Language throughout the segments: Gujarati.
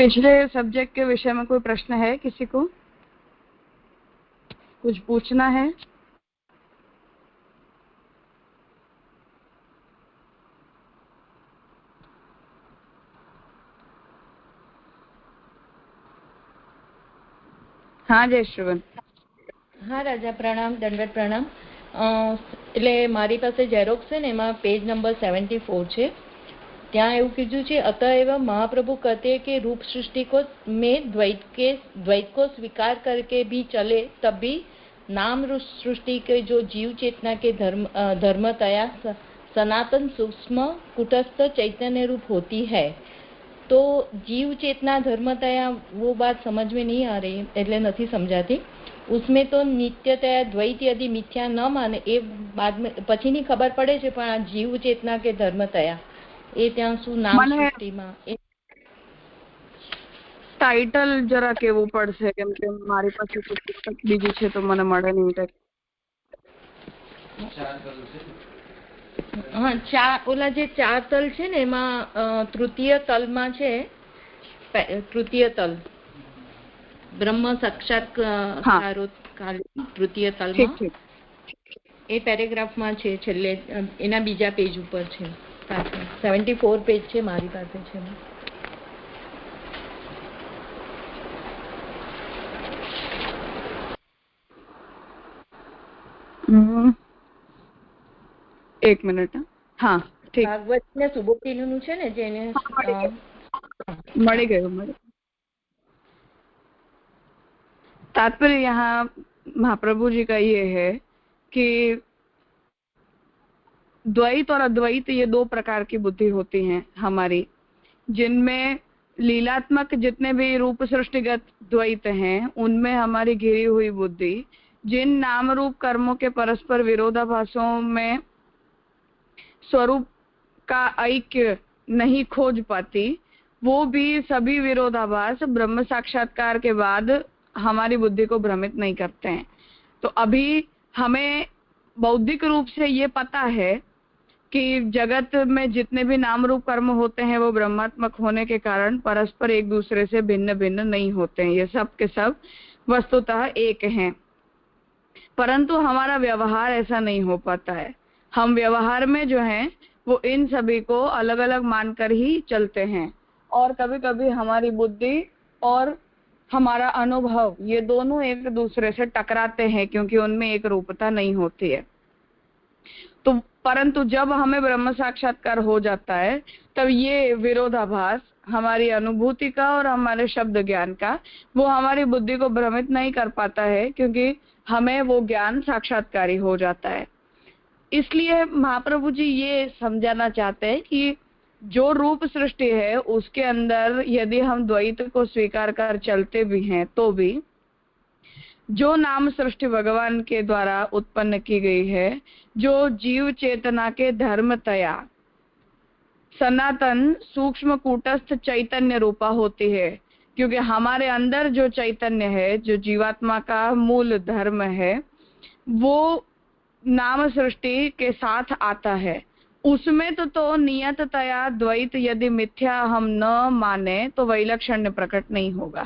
पिछले सब्जेक्ट के विषय में कोई प्रश्न है? किसी को कुछ पूछना है? हाँ जय श्रवण। हाँ રાજા, પ્રણામ, દંડવત પ્રણામ. એટલે મારી પાસે ઝેરોક્સ છે ને, એમાં પેજ નંબર 74 છે. ત્યાં એવું કીધું છે, अतएव महाप्रभु कहते हैं कि रूप सृष्टि को में द्वैत को स्वीकार करके भी चले तब भी नाम रूप सृष्टि के जो जीव चेतना के धर्मतया सनातन सूक्ष्म कुटस्थ चैतन्य रूप होती है. तो जीव चेतना धर्मतया वो बात समझ में नहीं आ रही, એટલે નથી समझाती. उसमें तो नित्यतया द्वैत यदि मिथ्या न माने ए बाद में पछीनी खबर पड़े છે, પણ આ जीव चेतना के धर्मतया એ ત્યાં શું નામ સૃષ્ટિમાં એ ટાઇટલ જરા કેવું પડશે, કેમ કે મારી પાસે પુસ્તક બીજી છે તો મને મળે નહીં. હા, ઓલા જે 4 તલ છે ને એમાં તૃતીય તલમાં છે, તૃતીય તલ બ્રહ્મ સાક્ષાત્કારો તૃતીય તલમાં એ પેરેગ્રાફમાં છે, છેલ્લે એના બીજા પેજ ઉપર છે. 74 પેજ છે મારી પાસે છે. એક મિનિટ. હા ઠીક. ભાગવત ને સુબોધીનું છે ને, જેને મળી ગયું. तात्पर्य यहाँ महाप्रभु जी का ये है कि द्वैत और अद्वैत ये 2 प्रकार की बुद्धि होती हैं हमारी, जिनमें लीलात्मक जितने भी रूप सृष्टिगत द्वैत हैं उनमें हमारी घिरी हुई बुद्धि जिन नाम रूप कर्मों के परस्पर विरोधाभासों में स्वरूप का ऐक्य नहीं खोज पाती, वो भी सभी विरोधाभास ब्रह्म साक्षात्कार के बाद हमारी बुद्धि को भ्रमित नहीं करते हैं. तो अभी हमें बौद्धिक रूप से ये पता है कि जगत में जितने भी नाम रूप कर्म होते हैं वो ब्रह्मात्मक होने के कारण परस्पर एक दूसरे से भिन्न भिन्न नहीं होते हैं, ये सब के सब वस्तुतः एक हैं. परंतु हमारा व्यवहार ऐसा नहीं हो पाता है. हम व्यवहार में जो है वो इन सभी को अलग अलग मानकर ही चलते हैं, और कभी कभी हमारी बुद्धि और हमारा अनुभव ये दोनों एक दूसरे से टकराते हैं, क्योंकि उनमें एक रूपता नहीं होती है. तो परंतु जब हमें ब्रह्म साक्षात्कार हो जाता है तब ये विरोधाभास हमारी अनुभूति का और हमारे शब्द ज्ञान का वो हमारी बुद्धि को भ्रमित नहीं कर पाता है, क्योंकि हमें वो ज्ञान साक्षात्कारी हो जाता है. इसलिए महाप्रभु जी ये समझाना चाहते हैं कि जो रूप सृष्टि है उसके अंदर यदि हम द्वैत को स्वीकार कर चलते भी हैं तो भी जो नाम सृष्टि भगवान के द्वारा उत्पन्न की गई है, जो जीव चेतना के धर्मतया सनातन सूक्ष्म कूटस्थ चैतन्य रूपा होती है, क्योंकि हमारे अंदर जो चैतन्य है, जो जीवात्मा का मूल धर्म है, वो नाम सृष्टि के साथ आता है. उसमें तो नियततया द्वैत यदि मिथ्या हम न माने तो वैलक्षण्य प्रकट नहीं होगा.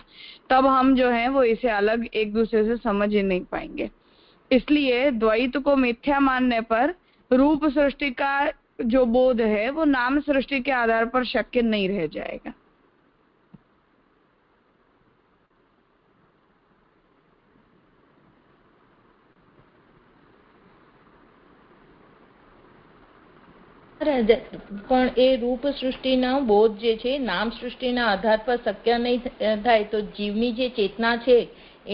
तब हम जो है वो इसे अलग एक दूसरे से समझ ही नहीं पाएंगे. इसलिए द्वैत को मिथ्या मानने पर रूप सृष्टि का जो बोध है वो नाम सृष्टि के आधार पर शक्य नहीं रह जाएगा. પણ એ રૂપ સૃષ્ટિનો બોધ જે છે નામ સૃષ્ટિના આધાર પર શક્ય નહીં થાય, તો જીવની જે ચેતના છે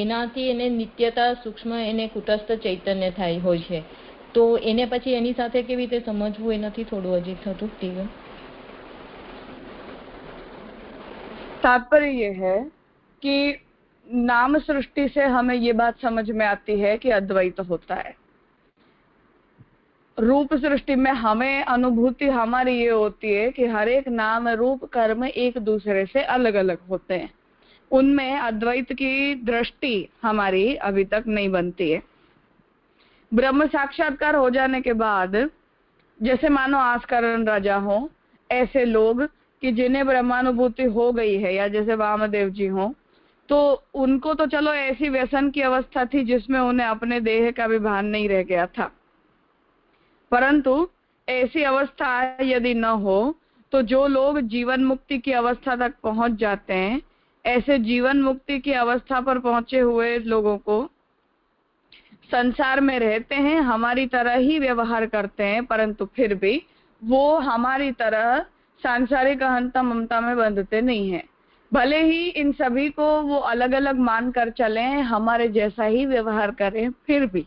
એનાથી એને નિત્યતા સૂક્ષ્મ એને કુટસ્થ ચૈતન્ય થાય હોય છે. તો એને પછી એની સાથે કેવી રીતે સમજવું એ નથી થોડું હજી થતું. तात्पर्य ये है कि नाम सृष्टि से हमें ये बात समझ में आती है कि अद्वैत होता है. रूप सृष्टि में हमें अनुभूति हमारी ये होती है कि हर एक नाम रूप कर्म एक दूसरे से अलग अलग होते हैं, उनमें अद्वैत की दृष्टि हमारी अभी तक नहीं बनती है. ब्रह्म साक्षात्कार हो जाने के बाद जैसे मानो आस्करण राजा हो, ऐसे लोग कि जिन्हें ब्रह्मानुभूति हो गई है, या जैसे वामदेव जी हो, तो उनको तो चलो ऐसी व्यसन की अवस्था थी जिसमें उन्हें अपने देह का भी भान नहीं रह गया था, परंतु ऐसी अवस्था यदि न हो तो जो लोग जीवन मुक्ति की अवस्था तक पहुंच जाते हैं, ऐसे जीवन मुक्ति की अवस्था पर पहुंचे हुए लोगों को संसार में रहते हैं, हमारी तरह ही व्यवहार करते हैं, परंतु फिर भी वो हमारी तरह सांसारिक अहंता ममता में बंधते नहीं हैं। भले ही इन सभी को वो अलग अलग मान कर चले, हमारे जैसा ही व्यवहार करें, फिर भी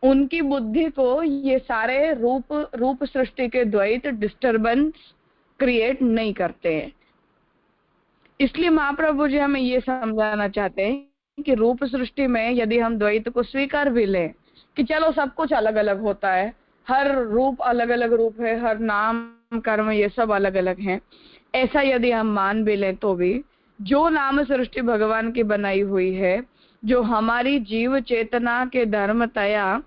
उनकी बुद्धि को ये सारे रूप सृष्टि के द्वैत डिस्टर्बेंस क्रिएट नहीं करते हैं। इसलिए महाप्रभु जी हमें ये समझाना चाहते हैं कि रूप सृष्टि में यदि हम द्वैत को स्वीकार भी लें कि चलो सब कुछ अलग अलग होता है, हर रूप अलग अलग रूप है, हर नाम कर्म ये सब अलग अलग हैं, ऐसा यदि हम मान भी लें तो भी जो नाम सृष्टि भगवान की बनाई हुई है, जो हमारी जीव चेतना के धर्मतया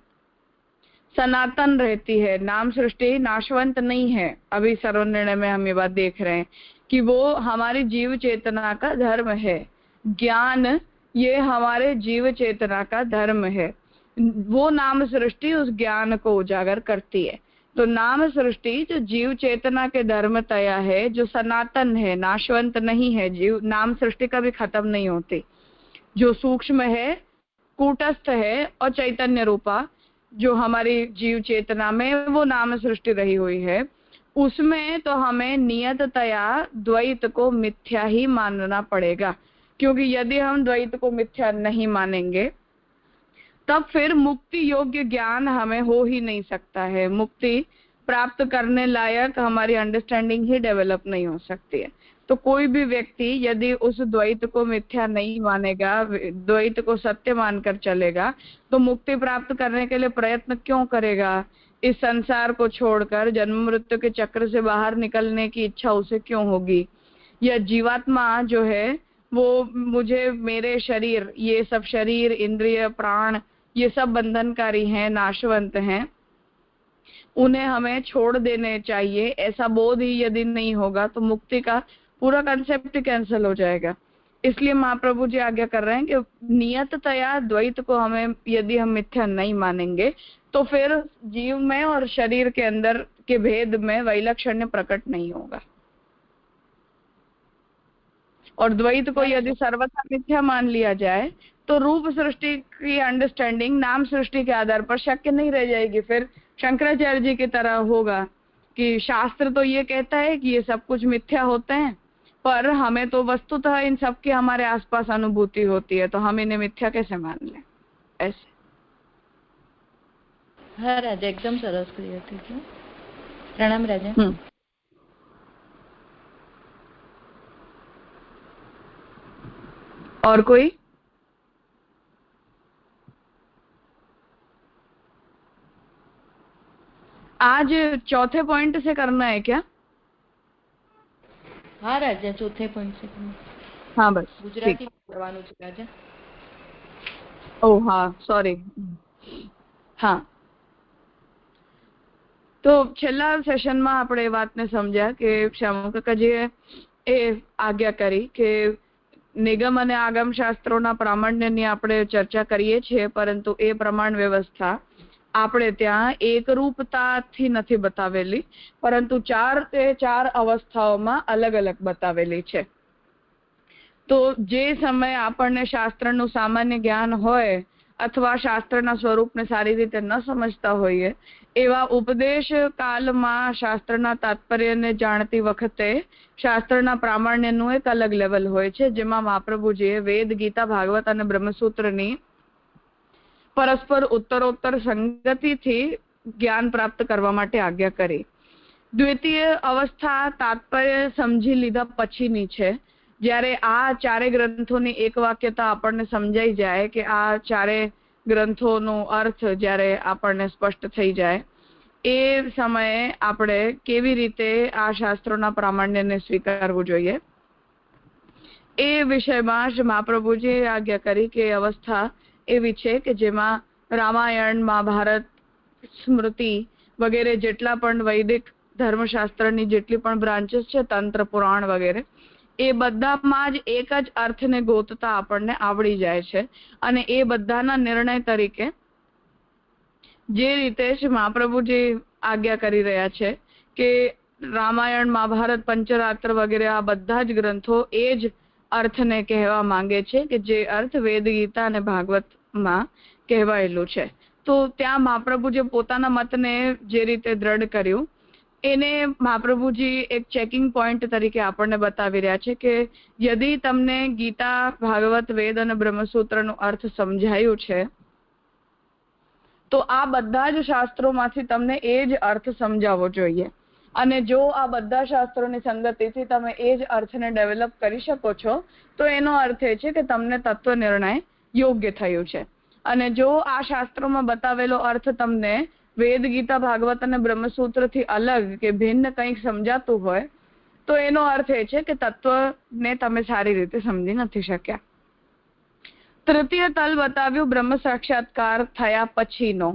सनातन रहती है, नाम सृष्टि नाशवंत नहीं है। अभी सर्वनिर्णय में हम ये बात देख रहे हैं कि वो हमारी जीव चेतना का धर्म है, ज्ञान ये हमारे जीव चेतना का धर्म है, वो नाम सृष्टि उस ज्ञान को उजागर करती है। तो नाम सृष्टि जो जीव चेतना के धर्मतया है, जो सनातन है, नाशवंत नहीं है, जीव नाम सृष्टि कभी खत्म नहीं होती, जो सूक्ष्म है, कूटस्थ है और चैतन्य रूपा जो हमारी जीव चेतना में वो नाम सृष्टि रही हुई है, उसमें तो हमें नियततया द्वैत को मिथ्या ही मानना पड़ेगा, क्योंकि यदि हम द्वैत को मिथ्या नहीं मानेंगे तब फिर मुक्ति योग्य ज्ञान हमें हो ही नहीं सकता है। मुक्ति प्राप्त करने लायक हमारी अंडरस्टैंडिंग ही डेवलप नहीं हो सकती है। तो कोई भी व्यक्ति यदि उस द्वैत को मिथ्या नहीं मानेगा, द्वैत को सत्य मानकर चलेगा, तो मुक्ति प्राप्त करने के लिए प्रयत्न क्यों करेगा? इस संसार को छोड़कर जन्म मृत्यु के चक्र से बाहर निकलने की इच्छा उसे क्यों होगी? या जीवात्मा जो है वो मुझे मेरे शरीर, ये सब शरीर इंद्रिय प्राण ये सब बंधनकारी हैं, नाशवंत हैं, उन्हें हमें छोड़ देने चाहिए, ऐसा बोध ही यदि नहीं होगा तो मुक्ति का पूरा कंसेप्ट कैंसिल हो जाएगा। इसलिए महाप्रभु जी आज्ञा कर रहे हैं कि नियततया द्वैत को हमें यदि हम मिथ्या नहीं मानेंगे तो फिर जीव में और शरीर के अंदर के भेद में वैलक्षण्य प्रकट नहीं होगा। और द्वैत को यदि सर्वथा मिथ्या मान लिया जाए तो रूप सृष्टि की अंडरस्टैंडिंग नाम सृष्टि के आधार पर शक्य नहीं रह जाएगी। फिर शंकराचार्य जी की तरह होगा कि शास्त्र तो ये कहता है कि ये सब कुछ मिथ्या होते हैं, पर हमें तो वस्तुतः इन सब की हमारे आसपास अनुभूति होती है, तो हम इन्हें मिथ्या कैसे मान लें? ऐसे। हाँ राजा, एकदम सरस क्लियर थी। प्रणाम राजा। और कोई? आज चौथे पॉइंट से करना है क्या? हाँ राजा, चौथे पॉइंट से करना। हाँ बस गुजराती करवानुं छे राजा। ओह हाँ, सॉरी। हाँ, तो છેલ્લા સેશનમાં આપણે એ વાતને સમજ્યા કે શ્યામુ કાકાજીએ એ આજ્ઞા કરી કે નિગમ અને આગમ શાસ્ત્રોના પ્રામાણ્યની આપણે ચર્ચા કરીએ છીએ, પરંતુ એ પ્રમાણ વ્યવસ્થા આપણે ત્યાં એકરૂપતાથી નથી બતાવેલી, પરંતુ ચાર અવસ્થાઓમાં અલગ અલગ બતાવેલી છે। તો જે સમયે આપણને શાસ્ત્રનું સામાન્ય જ્ઞાન હોય अथवा शास्त्रना स्वरूपने सारी रीते न समझता होईए एवा उपदेश कालमां शास्त्रना तात्पर्यने जाणती वखते शास्त्रना प्रामाण्यनुं एक अलग लेवल होय छे, जेमां महाप्रभुजीए वेद, गीता, भागवत अने ब्रह्मसूत्रनी परस्पर उत्तरोत्तर संगतिथी ज्ञान प्राप्त करवा माटे आज्ञा करी। द्वितीय अवस्था तात्पर्य समझी लीधा पछीनी छे। જ્યારે આ ચારે ગ્રંથોની એક વાક્યતા આપણને સમજાઈ જાય કે આ ચારે ગ્રંથોનો અર્થ જ્યારે આપણને સ્પષ્ટ થઈ જાય એ સમયે આપણે કેવી રીતે આ શાસ્ત્રોના પ્રામાણ્યને સ્વીકારવું જોઈએ એ વિષયમાં જ મહાપ્રભુજીએ આજ્ઞા કરી કે અવસ્થા એવી છે કે જેમાં રામાયણ, મહાભારત, સ્મૃતિ વગેરે જેટલા પણ વૈદિક ધર્મશાસ્ત્રની જેટલી પણ બ્રાન્ચીસ છે, તંત્ર, પુરાણ વગેરે, એ બધામાં જ એક જ અર્થને ગોતતા આપણને આવડી જાય છે. અને એ બધાના નિર્ણય તરીકે જે રીતે જ મહાપ્રભુજી આજ્ઞા કરી રહ્યા છે કે રામાયણ, મહાભારત, પંચરાત્ર વગેરે આ બધા જ ગ્રંથો એ જ અર્થને કહેવા માંગે છે કે જે અર્થ વેદ, ગીતા અને ભાગવતમાં કહેવાયેલું છે. તો ત્યાં મહાપ્રભુજી પોતાના મતને જે રીતે દ્રઢ કર્યું એને મહાપ્રભુજી એક ચેકિંગ પોઈન્ટ તરીકે આપણને બતાવી રહ્યા છે કે યદિ તમને ગીતા, ભાગવત, વેદ અને બ્રહ્મસૂત્રનો અર્થ સમજાયું છે તો આ બધા જ શાસ્ત્રોમાંથી તમને એ જ અર્થ સમજાવવો જોઈએ. અને જો આ બધા શાસ્ત્રોની સંગતિથી તમે એ જ અર્થને ડેવલપ કરી શકો છો તો એનો અર્થ એ છે કે તમને તત્વ નિર્ણય યોગ્ય થયું છે. અને જો આ શાસ્ત્રોમાં બતાવેલો અર્થ તમને વેદ, ગીતા, ભાગવત અને બ્રહ્મસૂત્રથી અલગ કે ભિન્ન કંઈક સમજાતું હોય તો એનો અર્થ એ છે કે તત્વને તમે સારી રીતે સમજી નથી શક્યા. તૃતીય તલ બતાવ્યું બ્રહ્મ સાક્ષાત્કાર થયા પછીનો,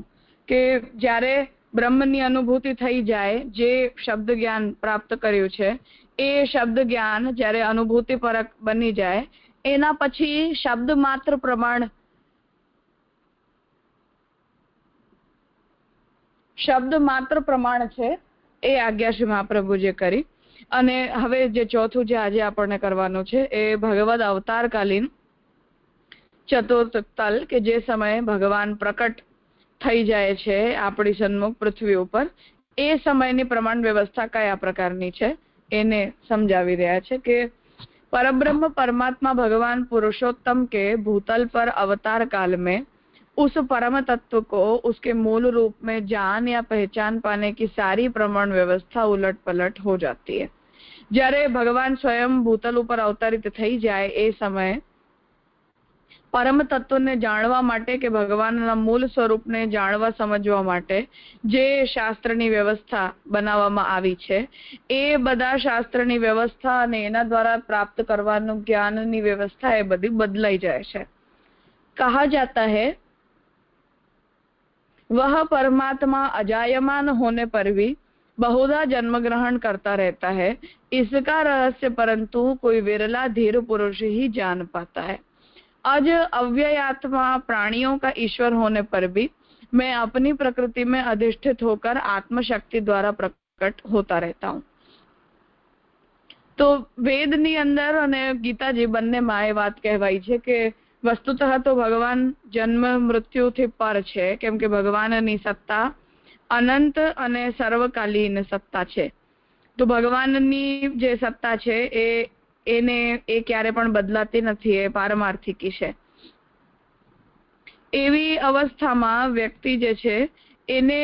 કે જ્યારે બ્રહ્મની અનુભૂતિ થઈ જાય, જે શબ્દ જ્ઞાન પ્રાપ્ત કર્યું છે એ શબ્દ જ્ઞાન જ્યારે અનુભૂતિ પરક બની જાય એના પછી શબ્દ માત્ર પ્રમાણ છે એ આજ્ઞા શ્રી મહાપ્રભુજીએ કરી. અને હવે જે ચોથું જે આજે આપણને કરવાનું છે એ ભગવદ અવતારકાલીન ચતુર્થ તલ, કે જે સમયે ભગવાન પ્રકટ થઈ જાય છે આપણી સન્મુખ પૃથ્વી ઉપર, એ સમયની પ્રમાણ વ્યવસ્થા કયા પ્રકારની છે એને સમજાવી રહ્યા છે કે परब्रह्म परमात्मा भगवान पुरुषोत्तम के भूतल पर अवतार काल में उस परम तत्व को उसके मूल रूप में जान या पहचान पाने की सारी प्रमाण व्यवस्था उलट पलट हो जाती है. જ્યારે ભગવાન સ્વયં ભૂતલ ઉપર અવતરિત થઈ જાય એ સમયે પરમ તત્વને જાણવા માટે કે ભગવાનના મૂળ સ્વરૂપને જાણવા સમજવા માટે જે શાસ્ત્રની વ્યવસ્થા બનાવવામાં આવી છે એ બધા શાસ્ત્રની વ્યવસ્થા અને એના દ્વારા પ્રાપ્ત કરવાનું જ્ઞાનની વ્યવસ્થા એ બધી બદલાઈ જાય છે. कहा जाता है वह परमात्मा अजायमान होने पर भी बहुधा जन्म ग्रहण करता रहता है. इसका रहस्य परंतु कोई विरला धीर पुरुष ही जान पाता है. अज अव्ययात्मा प्राणियों का ईश्वर होने पर भी मैं अपनी प्रकृति में अधिष्ठित होकर आत्मशक्ति द्वारा प्रकट होता रहता हूँ. तो વેદની અંદર અને ગીતાજી બંનેમાં એ વાત કહેવાય છે કે વસ્તુતઃ તો ભગવાન જન્મ મૃત્યુથી પર છે, કેમ કે ભગવાનની સત્તા અનંત અને સર્વકાલીન સત્તા છે. તો ભગવાનની જે સત્તા છે એ ક્યારે પણ બદલાતી નથી, એ પારમાર્થિકી છે. એવી અવસ્થામાં વ્યક્તિ જે છે એને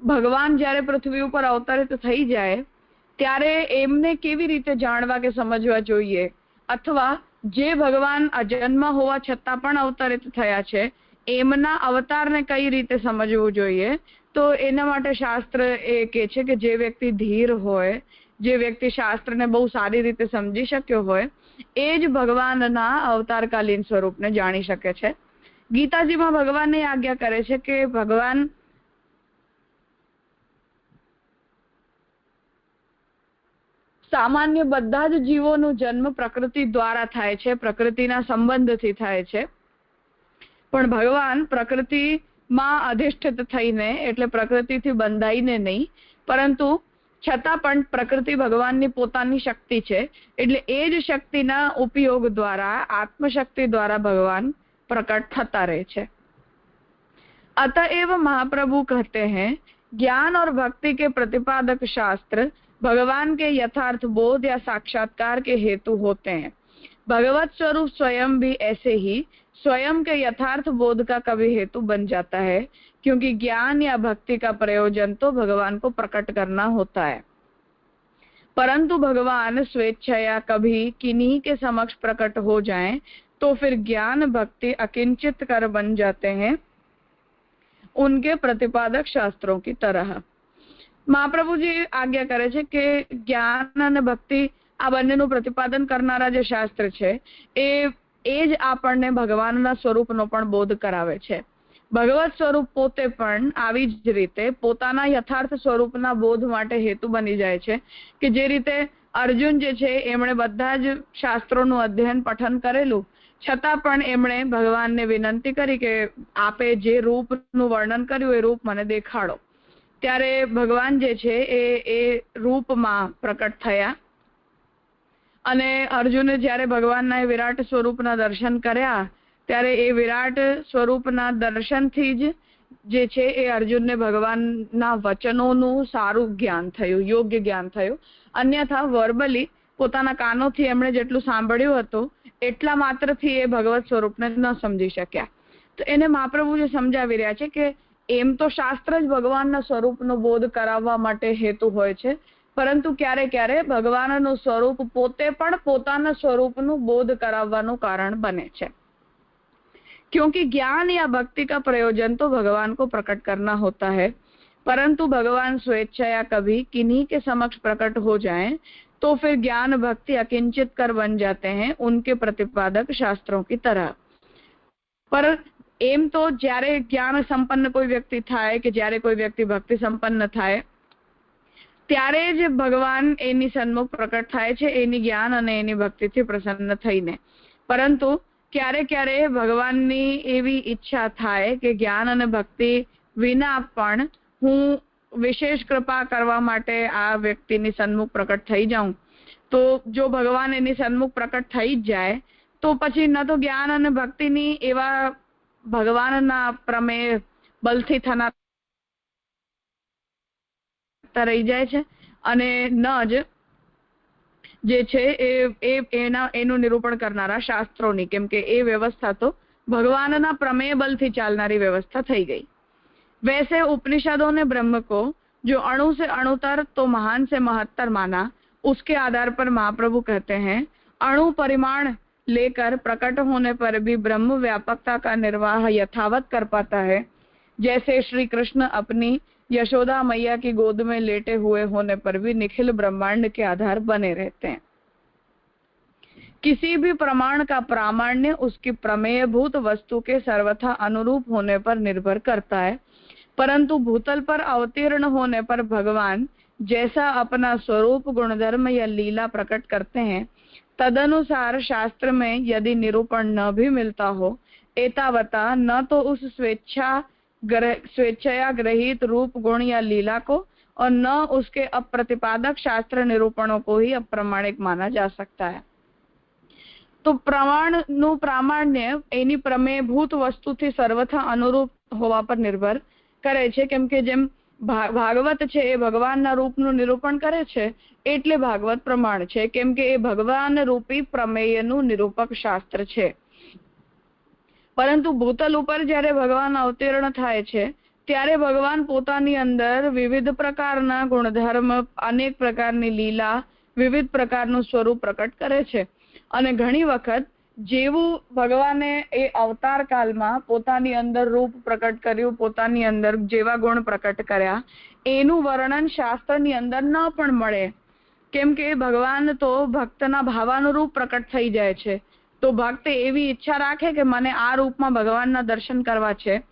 ભગવાન જ્યારે પૃથ્વી ઉપર અવતરિત થઈ જાય ત્યારે એમને કેવી રીતે જાણવા કે સમજવા જોઈએ, અથવા જે ભગવાન અજન્મ હોવા છતાં પણ અવતરિત થયા છે એમના અવતારને કઈ રીતે સમજવું જોઈએ. તો એના માટે શાસ્ત્ર એ કહે છે કે જે વ્યક્તિ ધીર હોય, જે વ્યક્તિ શાસ્ત્રને બહુ સારી રીતે સમજી શક્યો હોય એ જ ભગવાનના અવતારકાલીન સ્વરૂપને જાણી શકે છે. ગીતાજીમાં ભગવાન એ આજ્ઞા કરે છે કે ભગવાન સામાન્ય બધા જ જીવોનો જન્મ પ્રકૃતિ દ્વારા થાય છે, પ્રકૃતિના સંબંધથી થાય છે. પણ ભગવાન પ્રકૃતિમાં અધિષ્ઠિત થઈને, એટલે પ્રકૃતિથી બંધાઈને નહીં, પરંતુ છતાં પણ પ્રકૃતિ ભગવાનની પોતાની શક્તિ છે, એટલે એ જ શક્તિના ઉપયોગ દ્વારા, આત્મશક્તિ દ્વારા ભગવાન प्रकट થતા रहे छे. अतएव महाप्रभु कहते हैं ज्ञान और भक्ति के प्रतिपादक शास्त्र भगवान के यथार्थ बोध या साक्षात्कार के हेतु होते हैं. भगवत स्वरूप स्वयं भी ऐसे ही स्वयं के यथार्थ बोध का कभी हेतु बन जाता है, क्योंकि ज्ञान या भक्ति का प्रयोजन तो भगवान को प्रकट करना होता है. परंतु भगवान स्वेच्छया कभी किन्हीं के समक्ष प्रकट हो जाएं तो फिर ज्ञान भक्ति अकिंचित कर बन जाते हैं, उनके प्रतिपादक शास्त्रों की तरह. મહાપ્રભુજી આજ્ઞા કરે છે કે જ્ઞાન અને ભક્તિ આ બંનેનું પ્રતિપાદન કરનારા જે શાસ્ત્ર છે એ જ આપણને ભગવાનના સ્વરૂપનો પણ બોધ કરાવે છે. ભગવત સ્વરૂપ પોતે પણ આવી જ રીતે પોતાના યથાર્થ સ્વરૂપના બોધ માટે હેતુ બની જાય છે કે જે રીતે અર્જુન જે છે એમણે બધા જ શાસ્ત્રોનું અધ્યયન પઠન કરેલું છતાં પણ એમણે ભગવાનને વિનંતી કરી કે આપે જે રૂપનું વર્ણન કર્યું એ રૂપ મને દેખાડો. ત્યારે ભગવાન જે છે એ રૂપમાં પ્રકટ થયા અને અર્જુને જ્યારે ભગવાનના વિરાટ સ્વરૂપના દર્શન કર્યા ત્યારે એ વિરાટ સ્વરૂપના દર્શનથી જ જે છે એ અર્જુનને ભગવાનના વચનોનું સારું જ્ઞાન થયું, યોગ્ય જ્ઞાન થયું. અન્યથા વર્બલી પોતાના કાનોથી એમણે જેટલું સાંભળ્યું હતું એટલા માત્રથી એ ભગવત સ્વરૂપને ન સમજી શક્યા. તો એને મહાપ્રભુ જે સમજાવી રહ્યા છે કે એમ તો શાસ્ત્ર જ ભગવાનના સ્વરૂપનો બોધ કરાવવા માટે હેતુ હોય છે, પરંતુ ક્યારે ક્યારે ભગવાનનું સ્વરૂપ પોતે પણ પોતાના સ્વરૂપનું બોધ करावવાનું कारण बने છે. क्योंकि ज्ञान या भक्ति का प्रयोजन तो भगवान को प्रकट करना होता है, परंतु भगवान स्वेच्छा या कभी किन्हीं के समक्ष प्रकट हो जाएं तो फिर ज्ञान भक्ति अकिंचित कर बन जाते हैं उनके प्रतिपादक शास्त्रों की तरह. पर एम तो જ્યારે જ્ઞાન સંપન્ન કોઈ વ્યક્તિ થાય કે જ્યારે કોઈ વ્યક્તિ ભક્તિ સંપન્ન થાય ત્યારે જ ભગવાન એની સન્મુખ પ્રકટ થાય છે એની જ્ઞાન અને એની ભક્તિથી પ્રસન્ન થઈને. પરંતુ ક્યારે ક્યારે ભગવાનની એવી ઈચ્છા થાય કે જ્ઞાન અને ભક્તિ વિના પણ હું વિશેષ કૃપા કરવા માટે આ વ્યક્તિની સન્મુખ પ્રકટ થઈ જાઉં. તો જો ભગવાન એની સન્મુખ પ્રકટ થઈ જ જાય તો પછી ન તો જ્ઞાન અને ભક્તિની એવા ભગવાનના પ્રમેય બલથી થનાર રહી જાય છે અને ન જ જે છે એનું નિરૂપણ કરનારા શાસ્ત્રોની, કેમ કે એ વ્યવસ્થા તો ભગવાનના પ્રમેય બલથી ચાલનારી व्यवस्था થઈ गई. वैसे उपनिषदों ने ब्रह्म को जो अणु से अणुतर तो महान से महत्तर माना, उसके आधार पर महाप्रभु कहते हैं अणु परिमाण लेकर प्रकट होने पर भी ब्रह्म व्यापकता का निर्वाह यथावत कर पाता है, जैसे श्री कृष्ण अपनी यशोदा मैया की गोद में लेटे हुए होने पर भी निखिल ब्रह्मांड के आधार बने रहते हैं. किसी भी प्रमाण का प्रामाण्य उसकी प्रमेयभूत वस्तु के सर्वथा अनुरूप होने पर निर्भर करता है, परंतु भूतल पर अवतीर्ण होने पर भगवान जैसा अपना स्वरूप गुणधर्म या लीला प्रकट करते हैं तदनुसार शास्त्र में यदि निरूपण न भी मिलता हो एतावता न तो उस स्वेच्छया ग्रहित रूप गुण या लीला को और न उसके अप्रतिपादक शास्त्र निरूपणों को ही अप्रामाणिक माना जा सकता है. तो પ્રમાણનું પ્રામાણ્ય એની પ્રમેયભૂત વસ્તુથી સર્વથા અનુરૂપ હોવા પર નિર્ભર કરે છે, કેમ કે જેમ ભાગવત છે એ ભગવાનના રૂપનું નિરૂપણ કરે છે એટલે ભાગવત પ્રમાણ છે, કેમ કે એ ભગવાન રૂપી પ્રમેયનું નિરૂપક શાસ્ત્ર છે. પરંતુ ભૂતલ ઉપર જ્યારે ભગવાન અવતીર્ણ થાય છે ત્યારે ભગવાન પોતાની અંદર વિવિધ પ્રકારના ગુણધર્મ, અનેક પ્રકારની લીલા, વિવિધ પ્રકારનું સ્વરૂપ પ્રકટ કરે છે. અને ઘણી વખત જેવું ભગવાને એ અવતાર કાલમાં પોતાની અંદર રૂપ પ્રકટ કર્યું, પોતાની અંદર જેવા ગુણ પ્રકટ કર્યા એનું વર્ણન શાસ્ત્રની અંદર ન પણ મળે, કેમ કે ભગવાન તો ભક્તના ભાવાનુરૂપ પ્રકટ થઈ જાય છે. તો ભક્ત એવી ઈચ્છા રાખે કે મને આ રૂપમાં ભગવાનના દર્શન કરવા છે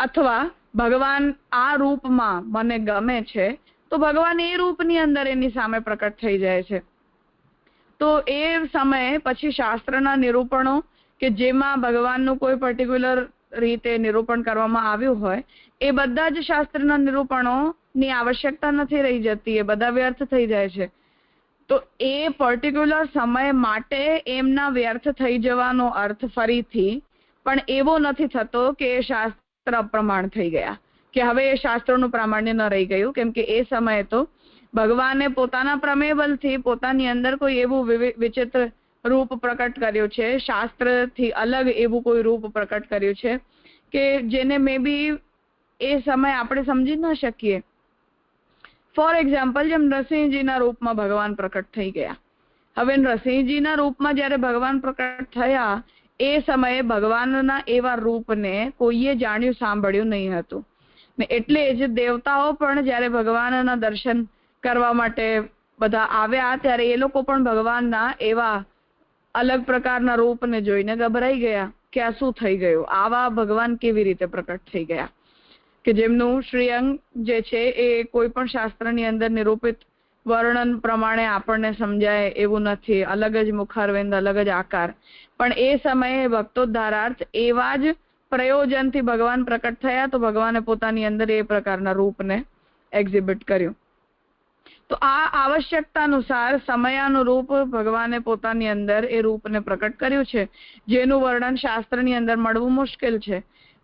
અથવા ભગવાન આ રૂપમાં મને ગમે છે, તો ભગવાન એ રૂપની અંદર એની સામે પ્રકટ થઈ જાય છે. તો એ સમયે પછી શાસ્ત્રના નિરૂપણો કે જેમાં ભગવાનનું કોઈ પર્ટિક્યુલર રીતે નિરૂપણ કરવામાં આવ્યું હોય એ બધા જ શાસ્ત્રના નિરૂપણોની આવશ્યકતા નથી રહી જતી, એ બધા વ્યર્થ થઈ જાય છે. તો એ પર્ટિક્યુલર સમય માટે એમના વ્યર્થ થઈ જવાનો અર્થ ફરીથી પણ એવો નથી થતો કે એ શાસ્ત્ર અપ્રમાણ થઈ ગયા, કે હવે એ શાસ્ત્રોનું પ્રામાણ્ય ન રહી ગયું, કેમ કે એ સમયે તો ભગવાને પોતાના પ્રમેય બલથી પોતાની અંદર કોઈ એવું વિચિત્ર રૂપ પ્રકટ કર્યું છે, શાસ્ત્રથી અલગ એવું કોઈ રૂપ પ્રકટ કર્યું છે કે જેને મે બી એ સમય આપણે સમજી ન શકીએ. ફોર એક્ઝામ્પલ, જેમ નરસિંહજીના રૂપમાં ભગવાન પ્રકટ થઈ ગયા. હવે નરસિંહજીના રૂપમાં જ્યારે ભગવાન પ્રકટ થયા એ સમયે ભગવાનના એવા રૂપને કોઈએ જાણ્યું, સાંભળ્યું નહીં હતું ને એટલે જ દેવતાઓ પણ જ્યારે ભગવાનના દર્શન કરવા માટે બધા આવ્યા ત્યારે એ લોકો પણ ભગવાનના એવા અલગ પ્રકારના રૂપને જોઈને ગભરાઈ ગયા કે આ શું થઈ ગયું, આવા ભગવાન કેવી રીતે પ્રકટ થઈ ગયા, કે જેમનું શ્રીઅંગ જે છે એ કોઈ પણ શાસ્ત્રની અંદર નિરૂપિત વર્ણન પ્રમાણે આપણને સમજાય એવું નથી, અલગ જ મુખારવિંદ, અલગ જ આકાર, પણ એ સમયે ભક્તોદ્ધારાર્થ એવા જ પ્રયોજનથી ભગવાન પ્રકટ થયા, તો ભગવાને પોતાની અંદર એ પ્રકારના રૂપને એક્ઝિબિટ કર્યું. તો આ આવશ્યકતા અનુસાર સમયાનુરૂપ ભગવાને પોતાની અંદર એ રૂપને પ્રકટ કર્યું છે, જેનું વર્ણન શાસ્ત્રની અંદર મળવું મુશ્કેલ છે.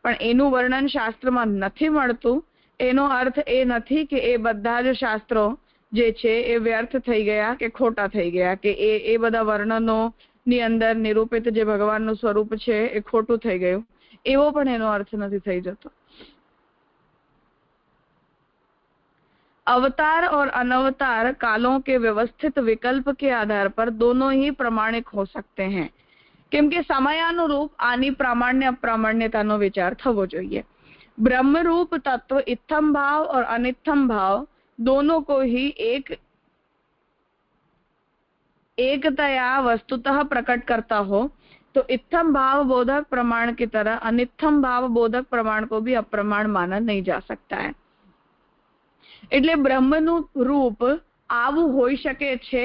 પણ એનું વર્ણન શાસ્ત્રમાં નથી મળતું એનો અર્થ એ નથી કે એ બધા જ શાસ્ત્રો જે છે એ વ્યર્થ થઈ ગયા કે ખોટા થઈ ગયા, કે એ બધા વર્ણનો ની અંદર નિરૂપિત જે ભગવાનનું સ્વરૂપ છે એ ખોટું થઈ ગયું, એવો પણ એનો અર્થ નથી થઈ જતો. अवतार और अनवतार कालों के व्यवस्थित विकल्प के आधार पर दोनों ही प्रामाणिक हो सकते हैं, કેમ કે સમયાનુરૂપ આની પ્રામાણ્ય અપ્રામાણ્યતાનો વિચાર થવો જોઈએ. ब्रह्मरूप तत्व इत्थम भाव और अनित्थम भाव दोनों को ही एकतया वस्तुतः प्रकट करता हो, तो इत्थम भाव बोधक प्रमाण की तरह अनित्थम भाव बोधक प्रमाण को भी अप्रमाण माना नहीं जा सकता है. એટલે બ્રહ્મનું રૂપ આવું હોઈ શકે છે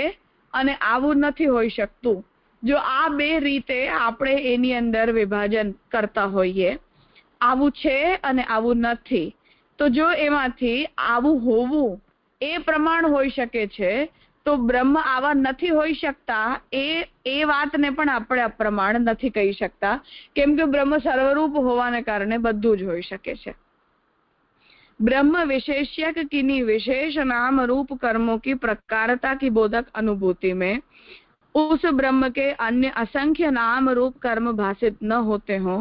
અને આવું નથી હોઈ શકતું. જો આ બે રીતે આપણે એની અંદર વિભાજન કરતા હોઈએ, આવું છે અને આવું નથી, તો જો એમાંથી આવું હોવું એ પ્રમાણ હોઈ શકે છે, તો બ્રહ્મ આવા નથી હોઈ શકતા એ વાતને પણ આપણે અપ્રમાણ નથી કહી શકતા, કેમ કે બ્રહ્મ સર્વરૂપ હોવાને કારણે બધું જ હોઈ શકે છે. ब्रह्म विशेष्यक किन्हीं विशेष नाम रूप कर्मों की प्रकारता की बोधक अनुभूति में उस ब्रह्म के अन्य असंख्य नाम रूप कर्म भाषित न होते हों,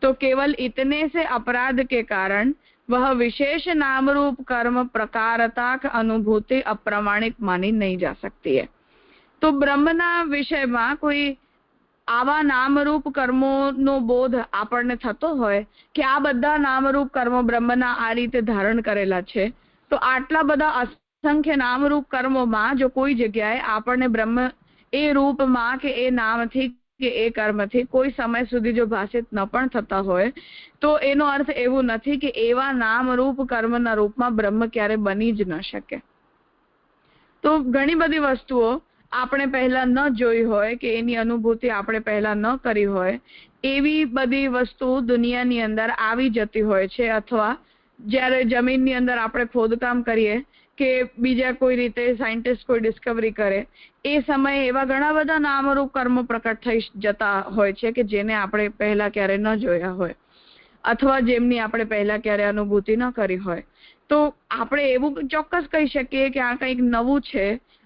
तो केवल इतने से अपराध के कारण वह विशेष नाम रूप कर्म प्रकारता की अनुभूति अप्रामाणिक मानी नहीं जा सकती है. तो ब्रह्मना विषयમાં કોઈ આવા નામરૂપ કર્મોનો બોધ આપણને થતો હોય કે આ બધા નામરૂપ કર્મો બ્રહ્મના આ રીતે ધારણ કરેલા છે, તો આટલા બધા અસંખ્ય નામરૂપ કર્મોમાં જો કોઈ જગ્યાએ આપણને બ્રહ્મ એ રૂપમાં કે એ નામથી કે એ કર્મથી કોઈ સમય સુધી જો ભાષિત ન પણ થતા હોય, તો એનો અર્થ એવું નથી કે એવા નામરૂપ કર્મના રૂપમાં બ્રહ્મ ક્યારે બની જ ન શકે. તો ઘણી બધી વસ્તુઓ આપણે પહેલા ન જોઈ હોય કે એની અનુભૂતિ આપણે પહેલા ન કરી હોય, એવી બધી વસ્તુ દુનિયાની અંદર આવી જતી હોય છે. અથવા જ્યારે જમીનની અંદર આપણે ખોદકામ કરીએ કે બીજા કોઈ રીતે સાયન્ટિસ્ટ કોઈ ડિસ્કવરી કરે, એ સમયે એવા ઘણા બધા નામરૂપ કર્મો પ્રકટ થઈ જતા હોય છે કે જેને આપણે પહેલા ક્યારે ન જોયા હોય અથવા જેમની આપણે પહેલા ક્યારે અનુભૂતિ ન કરી હોય. તો આપણે એવું ચોક્કસ કહી શકીએ કે આ કંઈક નવું છે,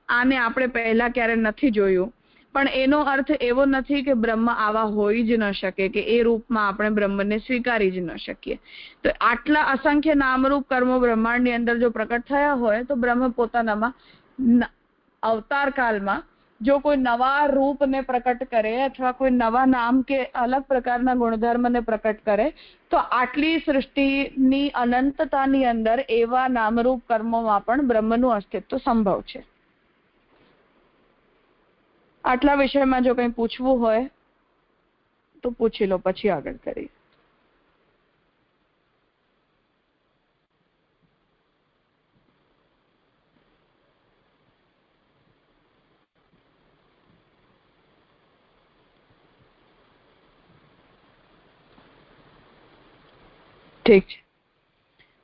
આને આપણે પહેલા ક્યારે નથી જોયું, પણ એનો અર્થ એવો નથી કે બ્રહ્મ આવા હોઈ જ ન શકે, કે એ રૂપમાં આપણે બ્રહ્મને સ્વીકારી જ ન શકીએ. તો આટલા અસંખ્ય નામરૂપ કર્મો બ્રહ્માંડની અંદર જો પ્રકટ થયા હોય, તો બ્રહ્મ પોતાનામાં અવતાર કાળમાં જો કોઈ નવા રૂપને પ્રકટ કરે અથવા કોઈ નવા નામ કે અલગ પ્રકારના ગુણધર્મને પ્રકટ કરે, તો આટલી સૃષ્ટિની અનંતતાની અંદર એવા નામરૂપ કર્મોમાં પણ બ્રહ્મનું અસ્તિત્વ સંભવ છે. આટલા વિષયમાં જો કંઈ પૂછવું હોય તો પૂછી લો, પછી આગળ કરીએ. ठीक है.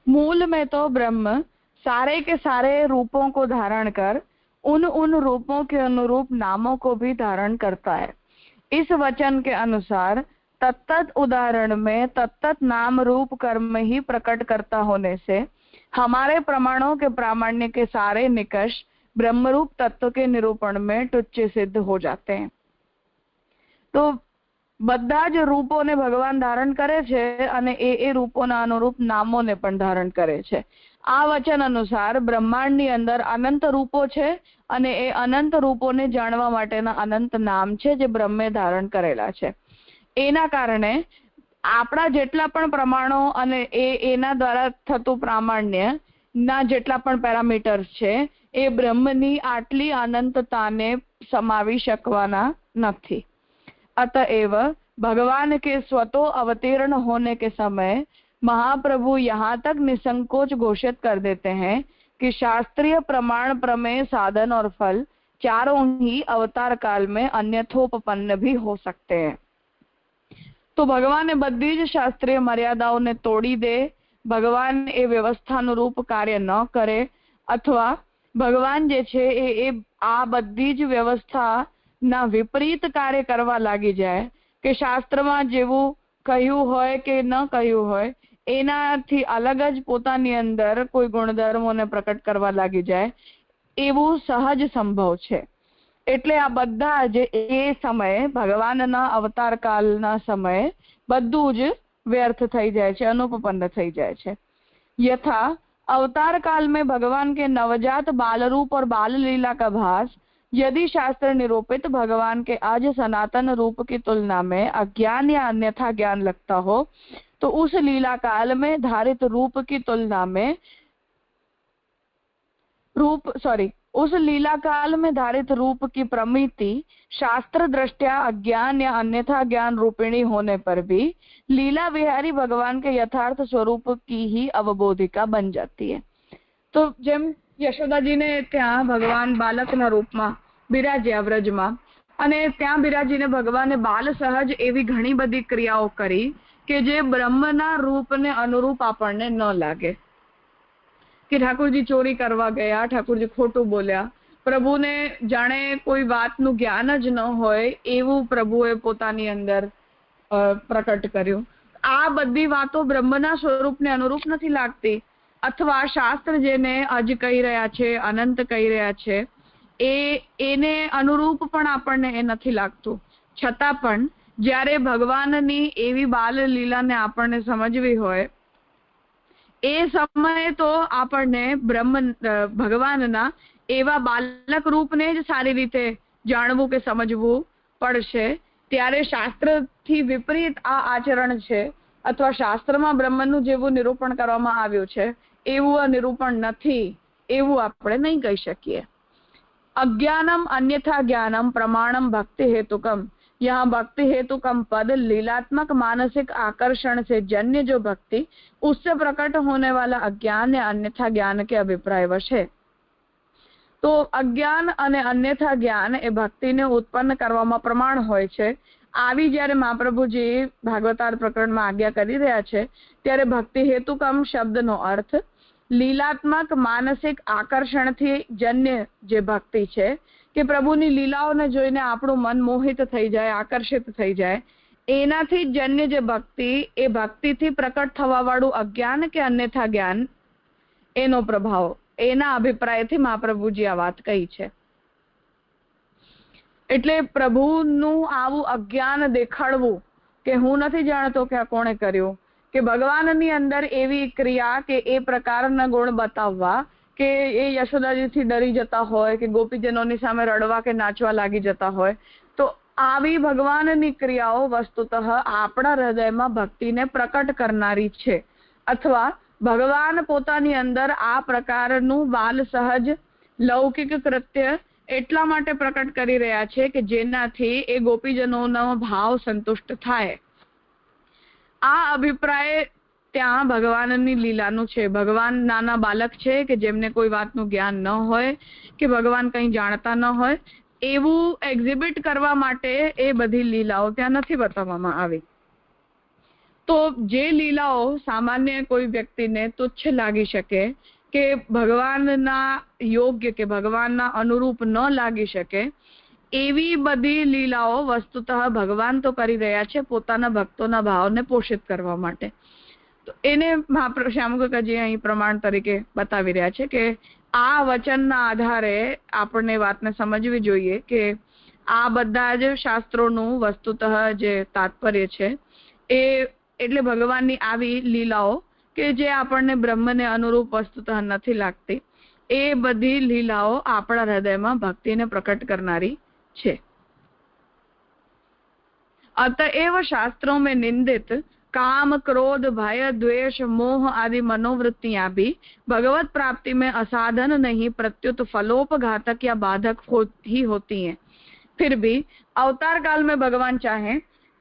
मूल में तो ब्रह्म सारे के सारे रूपों को धारण कर उन रूपों के अनुरूप नामों को भी धारण करता है. इस वचन के अनुसार तत्त उदाहरण में तत्त नाम रूप कर्म ही प्रकट करता होने से हमारे प्रमाणों के प्रामाण्य के सारे निकष ब्रह्मरूप तत्व के निरूपण में तुच्छ सिद्ध हो जाते हैं. तो બધા જ રૂપોને ભગવાન ધારણ કરે છે અને એ રૂપોના અનુરૂપ નામોને પણ ધારણ કરે છે. આ વચન અનુસાર બ્રહ્માંડની અંદર અનંત રૂપો છે અને એ અનંત રૂપોને જાણવા માટેના અનંત નામ છે જે બ્રહ્મે ધારણ કરેલા છે. એના કારણે આપણા જેટલા પણ પ્રમાણો અને એના દ્વારા થતું પ્રામાણ્ય ના જેટલા પણ પેરામીટર્સ છે એ બ્રહ્મની આટલી અનંતતાને સમાવી શકવાના નથી. अतएव भगवान के स्वतः अवतीर्ण होने के समय महाप्रभु यहाँ तक निसंकोच घोषित कर देते हैं कि शास्त्रीय प्रमाण, प्रमेय, साधन और फल चारों ही अवतार काल में अन्यथोपपन्न भी हो सकते हैं। तो ભગવાને બધી જ શાસ્ત્રીય મર્યાદાઓને તોડી દે, ભગવાન એ વ્યવસ્થાનુરૂપ કાર્ય ન કરે, અથવા ભગવાન જે છે એ આ બધી જ વ્યવસ્થાના વિપરીત કાર્ય કરવા લાગી જાય કે શાસ્ત્રમાં જેવું કહ્યું હોય કે ન કહ્યું હોય એનાથી અલગ જ પોતાની અંદર કોઈ ગુણધર્મોને પ્રકટ કરવા લાગી જાય, એવું સહજ સંભવ છે। એટલે આ બધા જ એ સમયે ભગવાનના અવતાર કાલના સમયે બધું જ વ્યર્થ થઈ જાય છે, અનુપપન્ન થઈ જાય છે। यथा अवतार काल में भगवान के नवजात बाल रूप और बाल लीला का भास यदि शास्त्र निरूपित भगवान के आज सनातन रूप की तुलना में अज्ञान या अन्यथा ज्ञान लगता हो, तो उस लीला काल में धारित रूप की तुलना में उस लीला काल में धारित रूप की प्रमिति शास्त्र दृष्टया अज्ञान या अन्यथा ज्ञान रूपिणी होने पर भी लीला विहारी भगवान के यथार्थ स्वरूप की ही अवबोधिका बन जाती है। तो जेम यशोदाजी ने त्या भगवान बालकना रूपમાં બિરાજ્યા વ્રજમાં અને ત્યાં બિરાજીને ભગવાને બાલ સહજ એવી ઘણી બધી ક્રિયાઓ કરી કે જે બ્રહ્મના રૂપને અનુરૂપ આપણને ન લાગે। कि ठाकुरजी चोरी करवा गया, ठाकुरजी खोटू बोल्या, प्रभुने जाने कोई वातनु ज्ञान ज न होय एवं प्रभुए पोतानी अंदर प्रकट कर्युं। आ बधी वातो ब्रह्मना स्वरूपने अनुरूप नथी लागती, अथवा शास्त्र जेने अज कही रह्या छे, अनंत कही रह्या छे एने अनुरूप पण आपणने ए नथी लागतुं। छतां पण ज्यारे भगवाननी एवी बाल लीलाने आपणने समजवी होय ए समय तो आपने ब्रह्म भगवानना एवा बालक रूपने ज सारी रीते जाणवू के समझवू पड़शे। त्यारे शास्त्र थी विपरीत आ आचरण छे, अथवा शास्त्रमा ब्रह्मनु जेवू निरूपण करवामां आव्युं छे एवुं निरूपण नथी, एवुं आपणे नहीं कही शकीए। अज्ञानम अन्यथा ज्ञानम प्रमाणम भक्ति हेतुकम, यहाँ भक्ति हेतुकम पद लीलात्मक मानसिक आकर्षण से जन्य जो भक्ति उससे प्रकट होने वाला अज्ञान या अन्यथा ज्ञान के अभिप्रायवश है। तो अज्ञान अने अन्यथा ज्ञान ए भक्ति ने उत्पन्न करवामां प्रमाण होय छे। आवी ज्यारे महाप्रभुजी भागवतार प्रकरणमां आज्ञा करी रह्या छे त्यारे भक्ति हेतुकम शब्दनो अर्थ लीलात्मक मानसिक आकर्षण थी जन्य जे भक्ति छे कि प्रभुनी लीलाओने जोईने आपणुं मन मोहित थई जाय, आकर्षित थई जाय, एनाथी जन्य जे भक्ति ए भक्तिथी प्रकट थवावाळुं अज्ञान के अन्यथा ज्ञान एनो प्रभाव एना अभिप्रायथी महाप्रभुजी आ वात कही छे। एटले प्रभुनुं आवुं अज्ञान देखाडवुं के हूँ नथी जाणतो के आ कोणे कर्युं, के भगवाननी अंदर एवी क्रिया के ए प्रकारना गुण बताववा के ए यशोदाजी थी डरी जता होय के गोपीजनोनी सामे रड़वा के नाचवा लागी जता होय, तो आवी भगवाननी क्रियाओ वस्तुतः आपणा हृदयमां भक्तिने प्रकट करनारी छे, अथवा भगवान पोतानी अंदर आ प्रकारनुं बाल सहज लौकिक कृत्य एटला माटे प्रकट करी रह्या छे के जेनाथी ए गोपीजनोनो भाव संतुष्ट थाय। आ अभिप्राय ત્યાં ભગવાનની લીલાનું છે। ભગવાન નાના બાલક છે કે જેમને કોઈ વાતનું જ્ઞાન ન હોય કે ભગવાન કંઈ જાણતા ન હોય એવું એક્ઝિબિટ કરવા માટે એ બધી લીલાઓ ત્યાં નથી બતાવવામાં આવી। તો જે લીલાઓ સામાન્ય કોઈ વ્યક્તિને તુચ્છ લાગી શકે કે ભગવાનના યોગ્ય કે ભગવાનના અનુરૂપ ન લાગી શકે એવી બધી લીલાઓ વસ્તુતઃ ભગવાન તો કરી રહ્યા છે પોતાના ભક્તોના ભાવને પોષિત કરવા માટે। तो एने महाप्रभु श्यामकाकाजी अहीं प्रमाण तरीके बतावी रह्या छे के आ वचनना आधारे आपणे वातने समजवी जोईए के आ बधा ज शास्त्रोनुं वस्तुतः जे तात्पर्य छे ए एटले भगवाननी आवी लीलाओ के जे आपणे ब्रह्मने अनुरूप वस्तुतः नथी लागती ए बधी लीलाओ आपणा हृदयमां भक्तिने प्रकट करनारी छे। अतएव शास्त्रों में निंदित काम, क्रोध, भय, द्वेष, मोह आदि मनोवृत्तियां भी भगवत प्राप्ति में असाधन नहीं प्रत्युत फलोपघातक या बाधक ही होती हैं। फिर भी अवतार काल में भगवान चाहे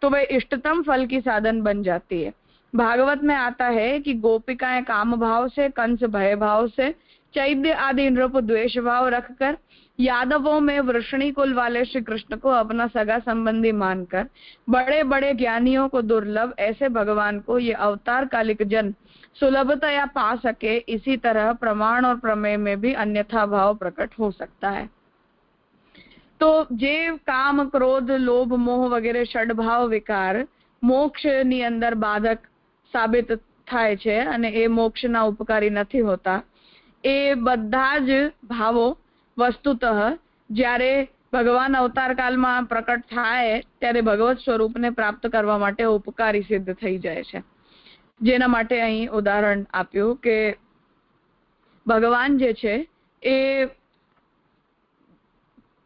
तो वह इष्टतम फल की साधन बन जाती है। भागवत में आता है कि गोपिकाएं काम भाव से, कंस भय भाव से, चैत्य आदि नृप द्वेष भाव रखकर यादवों में वृषणी कुल वाले श्री कृष्ण को अपना सगा संबंधी मानकर बड़े बड़े ज्ञानियों को दुर्लभ ऐसे भगवान को ये अवतार कालिक जन सुलभतया पा सके, इसी तरह प्रमाण और प्रमेय में भी अन्यथा भाव प्रकट हो सकता है। तो जे काम क्रोध लोभ मोह वगैरह षडभाव विकार મોક્ષની અંદર બાધક સાબિત થાય છે અને એ મોક્ષના ઉપકારી નથી હોતા, એ બધા જ ભાવો વસ્તુતઃ જ્યારે ભગવાન અવતાર કાળમાં પ્રકટ થાય ત્યારે ભગવત સ્વરૂપને પ્રાપ્ત કરવા માટે ઉપકારી સિદ્ધ થઈ જાય છે। જેના માટે અહીં ઉદાહરણ આપ્યું કે ભગવાન જે છે એ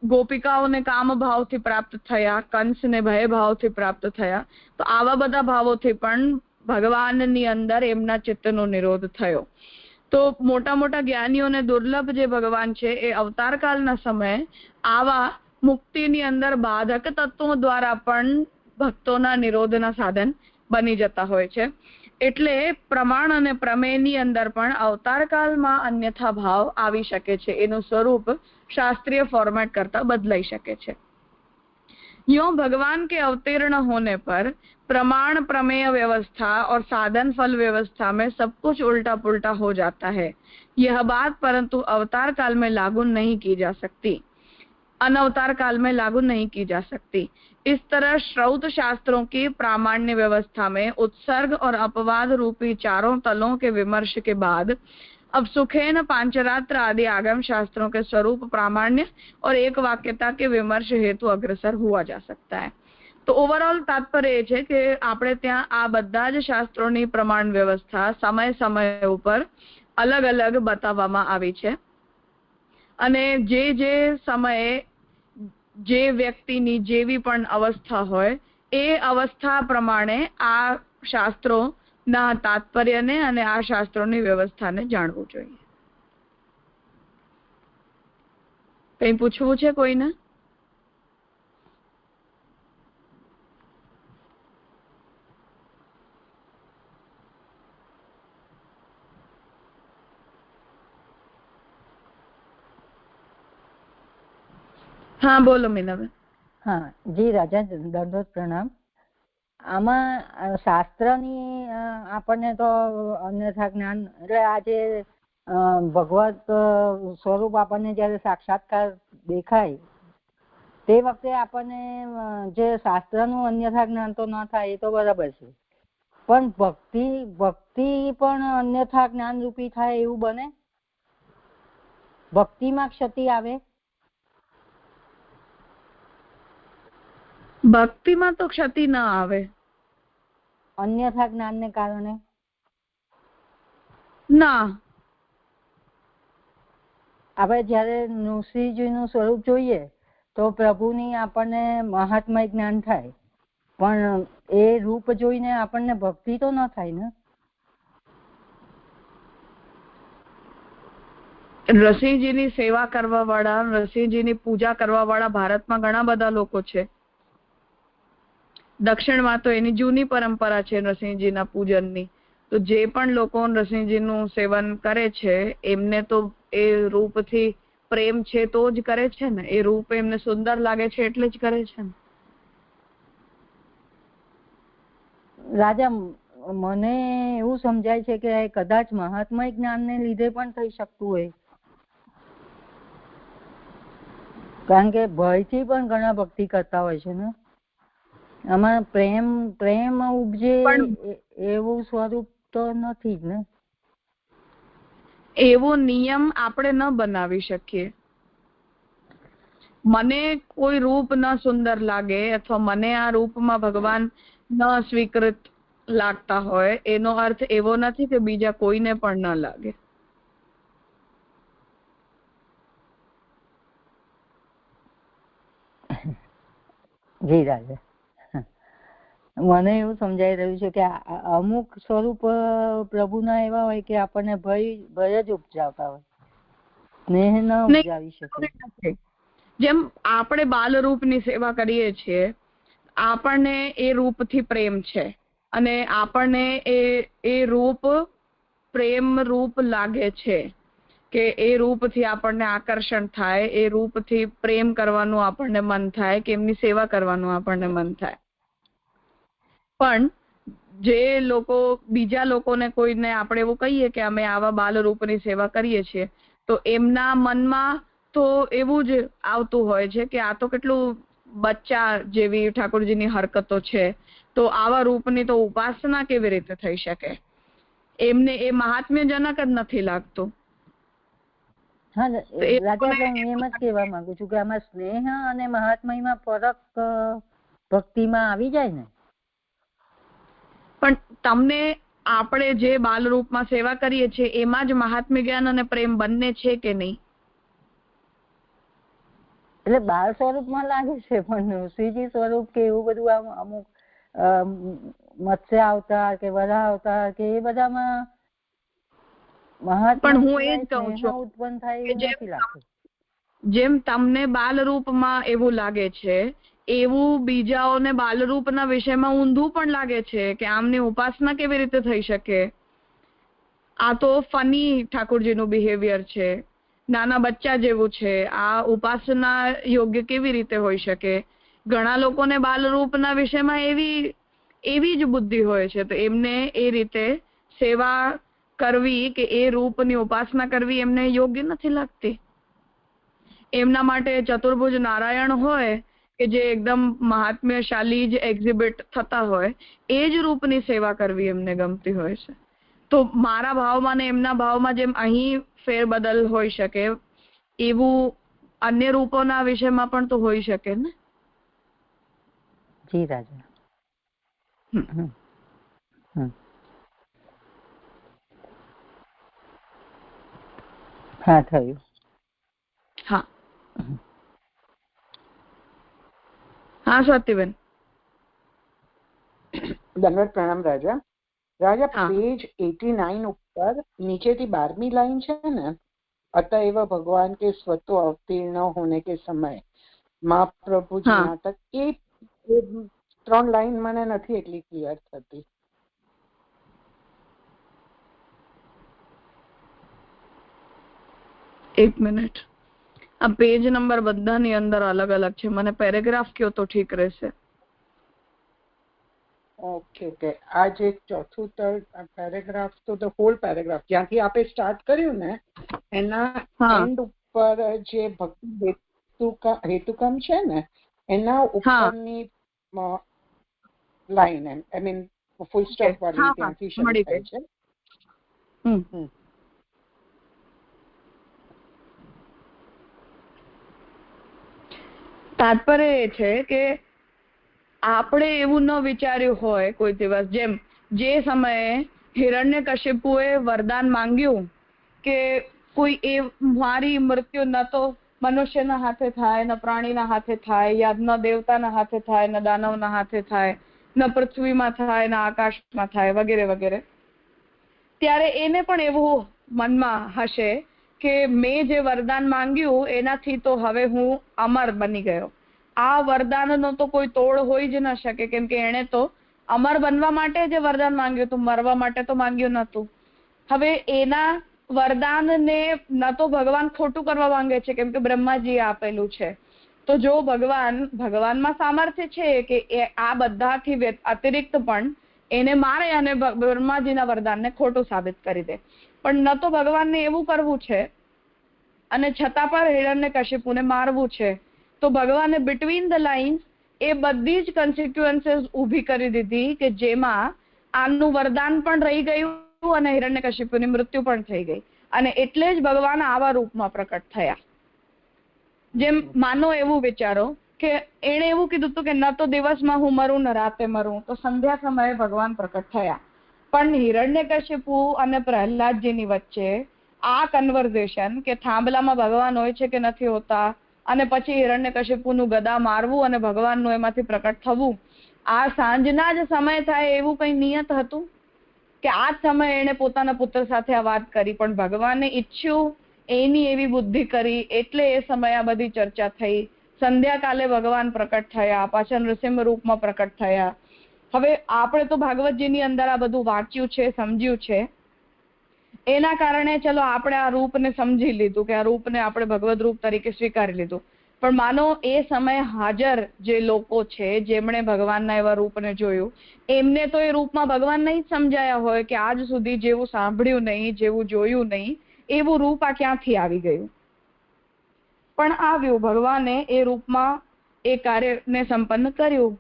ગોપિકાઓને કામ ભાવથી પ્રાપ્ત થયા, કંસને ભય ભાવથી પ્રાપ્ત થયા, તો આવા બધા ભાવોથી પણ ભગવાનની અંદર એમના ચિત્તનો નિરોધ થયો। તો મોટા મોટા જ્ઞાનીઓને દુર્લભ જે ભગવાન છે એ અવતાર કાળના સમયે આવા મુક્તિની અંદર બાધક તત્વો દ્વારા પણ ભક્તોના નિરોધના સાધન બની જતા હોય છે। એટલે પ્રમાણ અને પ્રમેયની અંદર પણ અવતાર કાળમાં અન્યથા ભાવ આવી શકે છે, એનું સ્વરૂપ शास्त्रीय फॉर्मेट करता बदलाई सके छे। यूं भगवान के अवतीर्ण होने पर प्रमाण प्रमेय व्यवस्था और साधन फल व्यवस्था में सब कुछ उल्टा पुल्टा हो जाता है। यह बात परंतु अवतार काल में लागू नहीं की जा सकती, अनवतार काल में लागू नहीं की जा सकती। इस तरह श्रौत शास्त्रों की प्रामाण्य व्यवस्था में उत्सर्ग और अपवाद रूपी चारों तलों के विमर्श के बाद अब सुखेन पांचरात्र आदि आगम शास्त्रों के स्वरूप प्रामाण्य और एक वाक्यता के विमर्श हेतु अग्रसर हुआ जा सकता है। तो ओवरऑल तात्पर्य એ છે કે આપણે ત્યાં આ બધા જ શાસ્ત્રોની પ્રમાણ વ્યવસ્થા સમય સમય ઉપર અલગ અલગ બતાવવામાં આવી છે અને જે જે સમયે જે વ્યક્તિની જેવી પણ અવસ્થા હોય એ અવસ્થા પ્રમાણે આ શાસ્ત્રો ના તાત્પર્યને અને આ શાસ્ત્રોની વ્યવસ્થાને જાણવું જોઈએ। કઈ પૂછવું છે કોઈને? हाँ बोलो मीनाबेन। हाँ जी राजा, दंडवत प्रणाम। આમાં શાસ્ત્રની આપણને તો અન્યથા જ્ઞાન એટલે આજે ભગવત સ્વરૂપ આપણને જ્યારે સાક્ષાત્કાર દેખાય તે વખતે આપણને જે શાસ્ત્રનું અન્યથા જ્ઞાન તો ન થાય એ તો બરાબર છે, પણ ભક્તિ પણ અન્યથા જ્ઞાન રૂપી થાય એવું બને? ભક્તિમાં ક્ષતિ આવે? ભક્તિમાં તો ક્ષતિ ના આવે, અન્યથા જ્ઞાનને કારણે ના। આપણે જયારે નૃસિંહજીનું સ્વરૂપ જોઈએ તો પ્રભુની આપણને મહાત્મય જ્ઞાન થાય, પણ એ રૂપ જોઈને આપણને ભક્તિ તો ન થાય ને? નરસિંહજીની સેવા કરવા વાળા, નરસિંહજીની પૂજા કરવા વાળા ભારતમાં ઘણા બધા લોકો છે। દક્ષિણમાં તો એની જૂની પરંપરા છે નરસિંહજીના પૂજનની। તો જે પણ લોકો નરસિંહજીનું સેવન કરે છે એમને તો એ રૂપથી પ્રેમ છે તો જ કરે છે ને, એ રૂપ એમને સુંદર લાગે છે એટલે જ કરે છે ને। રાજા, મને એવું સમજાય છે કે કદાચ મહાત્મય જ્ઞાનને લીધે પણ થઈ શકતું હોય, કારણ કે ભયથી પણ ઘણા ભક્તિ કરતા હોય છે ને। આમાં પ્રેમ ઉપજે એવું સ્વરૂપ તો નથી જ ને? એવો નિયમ આપણે ન બનાવી શકીએ। મને કોઈ રૂપ ન સુંદર લાગે અથવા મને આ રૂપમાં ભગવાન ન સ્વીકૃત લાગતા હોય એનો અર્થ એવો નથી કે બીજા કોઈને પણ ન લાગે। જી રાજા, મને એવું સમજાઈ રહ્યું છે કે અમુક સ્વરૂપ પ્રભુના એવા હોય કે આપણને ભય જ ઉપજાવતા હોય, સ્નેહ ન ઉપજાવી શકે। જેમ આપણે બાલ રૂપની સેવા કરીએ છીએ આપણને એ રૂપથી પ્રેમ છે અને આપણને એ રૂપ પ્રેમ રૂપ લાગે છે કે એ રૂપથી આપણને આકર્ષણ થાય, એ રૂપથી પ્રેમ કરવાનું આપણને મન થાય કે એમની સેવા કરવાનું આપણને મન થાય. પણ જે લોકો બીજા લોકોને કોઈને આપણે એવું કહીએ કે અમે આવા બાલ રૂપની સેવા કરીએ છીએ તો એમના મનમાં તો એવું જ આવતું હોય છે કે આ તો કેટલું બચ્ચા જેવી ઠાકોરજીની હરકતો છે, તો આવા રૂપની તો ઉપાસના કેવી રીતે થઈ શકે? એમને એ મહાત્મ્યજનક જ નથી લાગતું. હા રાજા, હું એમ જ કહેવા માંગુ છું કે આમાં સ્નેહ અને મહાત્મ્યમાં ફરક ભક્તિમાં આવી જાય ને. પણ તમને આપણે જે બાલ રૂપમાં સેવા કરીએ છીએ એમાં જ મહાત્મ્ય જ્ઞાન અને પ્રેમ બંને છે કે નહીં? એટલે બાળ સ્વરૂપમાં લાગે છે, પણ શ્રીજી સ્વરૂપ કે એવું બધું અમુક મત્સ્ય અવતાર કે વરાહ અવતાર કે એ બધામાં પણ હું એ જ કહું છું ઉત્પન્ન થાય એવું નથી લાગતું. જેમ તમને બાલ રૂપમાં એવું લાગે છે એવું બીજાઓને બાલ રૂપના વિષયમાં ઊંધું પણ લાગે છે કે આમની ઉપાસના કેવી રીતે થઈ શકે, આ તો ફની ઠાકોરજીનું બિહેવિયર છે, નાના બચ્ચા જેવું છે, આ ઉપાસના યોગ્ય કેવી રીતે હોઈ શકે? ઘણા લોકોને બાલ રૂપના વિષયમાં એવી જ બુદ્ધિ હોય છે, તો એમને એ રીતે સેવા કરવી કે એ રૂપની ઉપાસના કરવી એમને યોગ્ય નથી લાગતી. એમના માટે ચતુર્ભુજ નારાયણ હોય કે જે એકદમ મહાત્મ્યશાલી જ એક્ઝિબિટ થતા હોય એ જ રૂપની સેવા કરવી એમને ગમતી હોય છે. તો મારા ભાવમાં ને એમના ભાવમાં જેમ અહીં ફેરબદલ હોઈ શકે એવું અન્ય રૂપોના વિષયમાં પણ તો હોઈ શકે ને. જી રાજા. હા થયું. હા હા સ્વાતિબેન. દંડવત પ્રણામ રાજા. રાજા પેજ 89 ઉપર નીચેથી 12મી લાઈન છે ને, अतएव भगवान के स्वतो अवतीर्ण होने के समय महाप्रभु जी नाटक, એ 3 લાઈન મને નથી એટલી ક્લિયર થતી. એક મિનિટ, આ પેજ નંબર બધાની અંદર અલગ અલગ છે, મને પેરેગ્રાફ કયો તો ઠીક રહેશે. ઓકે ઓકે, આ જે ચોથું પેરેગ્રાફ તો ધ હોલ પેરેગ્રાફ જ્યાંથી આપણે સ્ટાર્ટ કર્યું ને એના એન્ડ ઉપર જે ભક્તિ હેતુકમ છે ને એના ઉપરની line, I mean full stop વાળી ત્યાંથી શરૂ થાય છે. તાત્પર્ય એ છે કે આપણે એવું ન વિચાર્યું હોય કોઈ દિવસ, જેમ જે સમયે હિરણ્યકશિપુએ વરદાન માંગ્યું કે કોઈ એ મારી મૃત્યુ ન તો મનુષ્યના હાથે થાય, ન પ્રાણીના હાથે થાય, યા ન દેવતાના હાથે થાય, ન દાનવના હાથે થાય, ન પૃથ્વીમાં થાય, ન આકાશમાં થાય, વગેરે વગેરે, ત્યારે એને પણ એવું મનમાં હશે કે મેં જે વરદાન માંગ્યું એનાથી તો હવે હું અમર બની ગયો. આ વરદાનનો તો કોઈ તોડ હોઈ જ ન શકે, કેમ કે એણે તો અમર બનવા માટે જે વરદાન માંગ્યું હતું, મરવા માટે તો માંગ્યું નતું. હવે એના વરદાનને ન તો ભગવાન ખોટું કરવા માંગે છે કેમ કે બ્રહ્માજીએ આપેલું છે, તો જો ભગવાનમાં સામર્થ્ય છે કે આ બધાથી અતિરિક્ત પણ એને મારે અને બ્રહ્માજીના વરદાનને ખોટું સાબિત કરી દે, પણ ન તો ભગવાનને એવું કરવું છે અને છતાં પણ હિરણ્યકશિપુને મારવું છે. તો ભગવાને બિટવીન ધ લાઇન્સ એ બધી જ કન્સિક્વન્સીસ ઊભી કરી દીધી કે જેમાં આનું વરદાન પણ રહી ગયું અને હિરણ્યકશિપુની મૃત્યુ પણ થઈ ગઈ, અને એટલે જ ભગવાન આવા રૂપમાં પ્રકટ થયા. જેમ માનો એવું વિચારો કે એણે એવું કીધું હતું કે ન તો દિવસમાં હું મરું ન રાતે મરું, તો સંધ્યા સમયે ભગવાન પ્રકટ થયા. પણ હિરણ્યકશિપુ અને પ્રહલાદજીની વચ્ચે આ કન્વર્ઝેશન કે થાંભલામાં ભગવાન હોય છે કે નથી હોતા, અને પછી હિરણ્યકશિપુનું ગદા મારવું અને ભગવાનનું એમાંથી પ્રકટ થવું, આ સાંજના જ સમય થાય એવું કઈ નિયત હતું કે આ જ સમયે એને પોતાના પુત્ર સાથે આ વાત કરી, પણ ભગવાને ઈચ્છ્યું, એની એવી બુદ્ધિ કરી એટલે એ સમયે આ બધી ચર્ચા થઈ. સંધ્યાકાલે ભગવાન પ્રકટ થયા, પાછા નૃસિંહ રૂપમાં પ્રકટ થયા. હવે આપણે તો ભાગવતજીની અંદર આ બધું વાંચ્યું છે, સમજ્યું છે, એના કારણે ચલો આપણે આ રૂપને સમજી લીધું કે આ રૂપને આપણે ભગવદ રૂપ તરીકે સ્વીકારી લીધું. પણ માનો એ સમયે હાજર જે લોકો છે જેમણે ભગવાનના એવા રૂપને જોયું, એમને તો એ રૂપમાં ભગવાન નહીં સમજાયા હોય કે આજ સુધી જેવું સાંભળ્યું નહીં, જેવું જોયું નહીં, એવું રૂપ આ ક્યાંથી આવી ગયું. પણ આવ્યું, ભગવાને એ રૂપમાં એ કાર્યને સંપન્ન કર્યું.